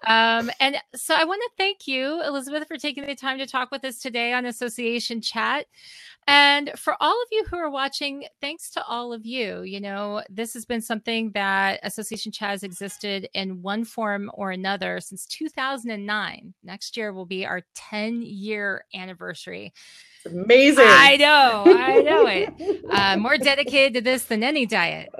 And so I want to thank you, Elizabeth, for taking the time to talk with us today on Association Chat. And for all of you who are watching, thanks to all of you. This has been something that Association Chat has existed in one form or another since 2009. Next year will be our 10-year anniversary. Amazing. I know it. More dedicated to this than any diet.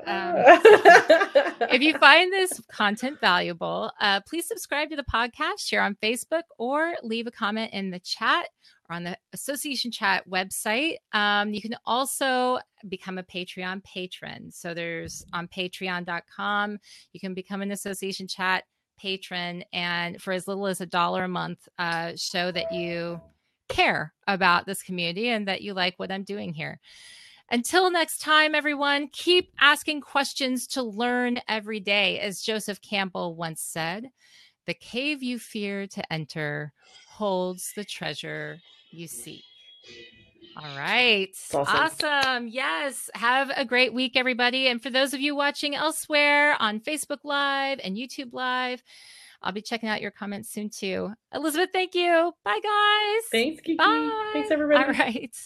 If you find this content valuable, please subscribe to the podcast, share on Facebook, or leave a comment in the chat or on the Association Chat website. You can also become a Patreon patron. So there's on patreon.com, you can become an Association Chat patron, and for as little as $1 a month, show that you care about this community and that you like what I'm doing here. Until next time, everyone, keep asking questions to learn every day. As Joseph Campbell once said, the cave you fear to enter holds the treasure you seek. All right. Awesome. Yes. Have a great week, everybody. And for those of you watching elsewhere on Facebook Live and YouTube Live, I'll be checking out your comments soon too. Elizabeth, thank you. Bye, guys. Thanks, Kiki. Bye. Thanks, everybody. All right.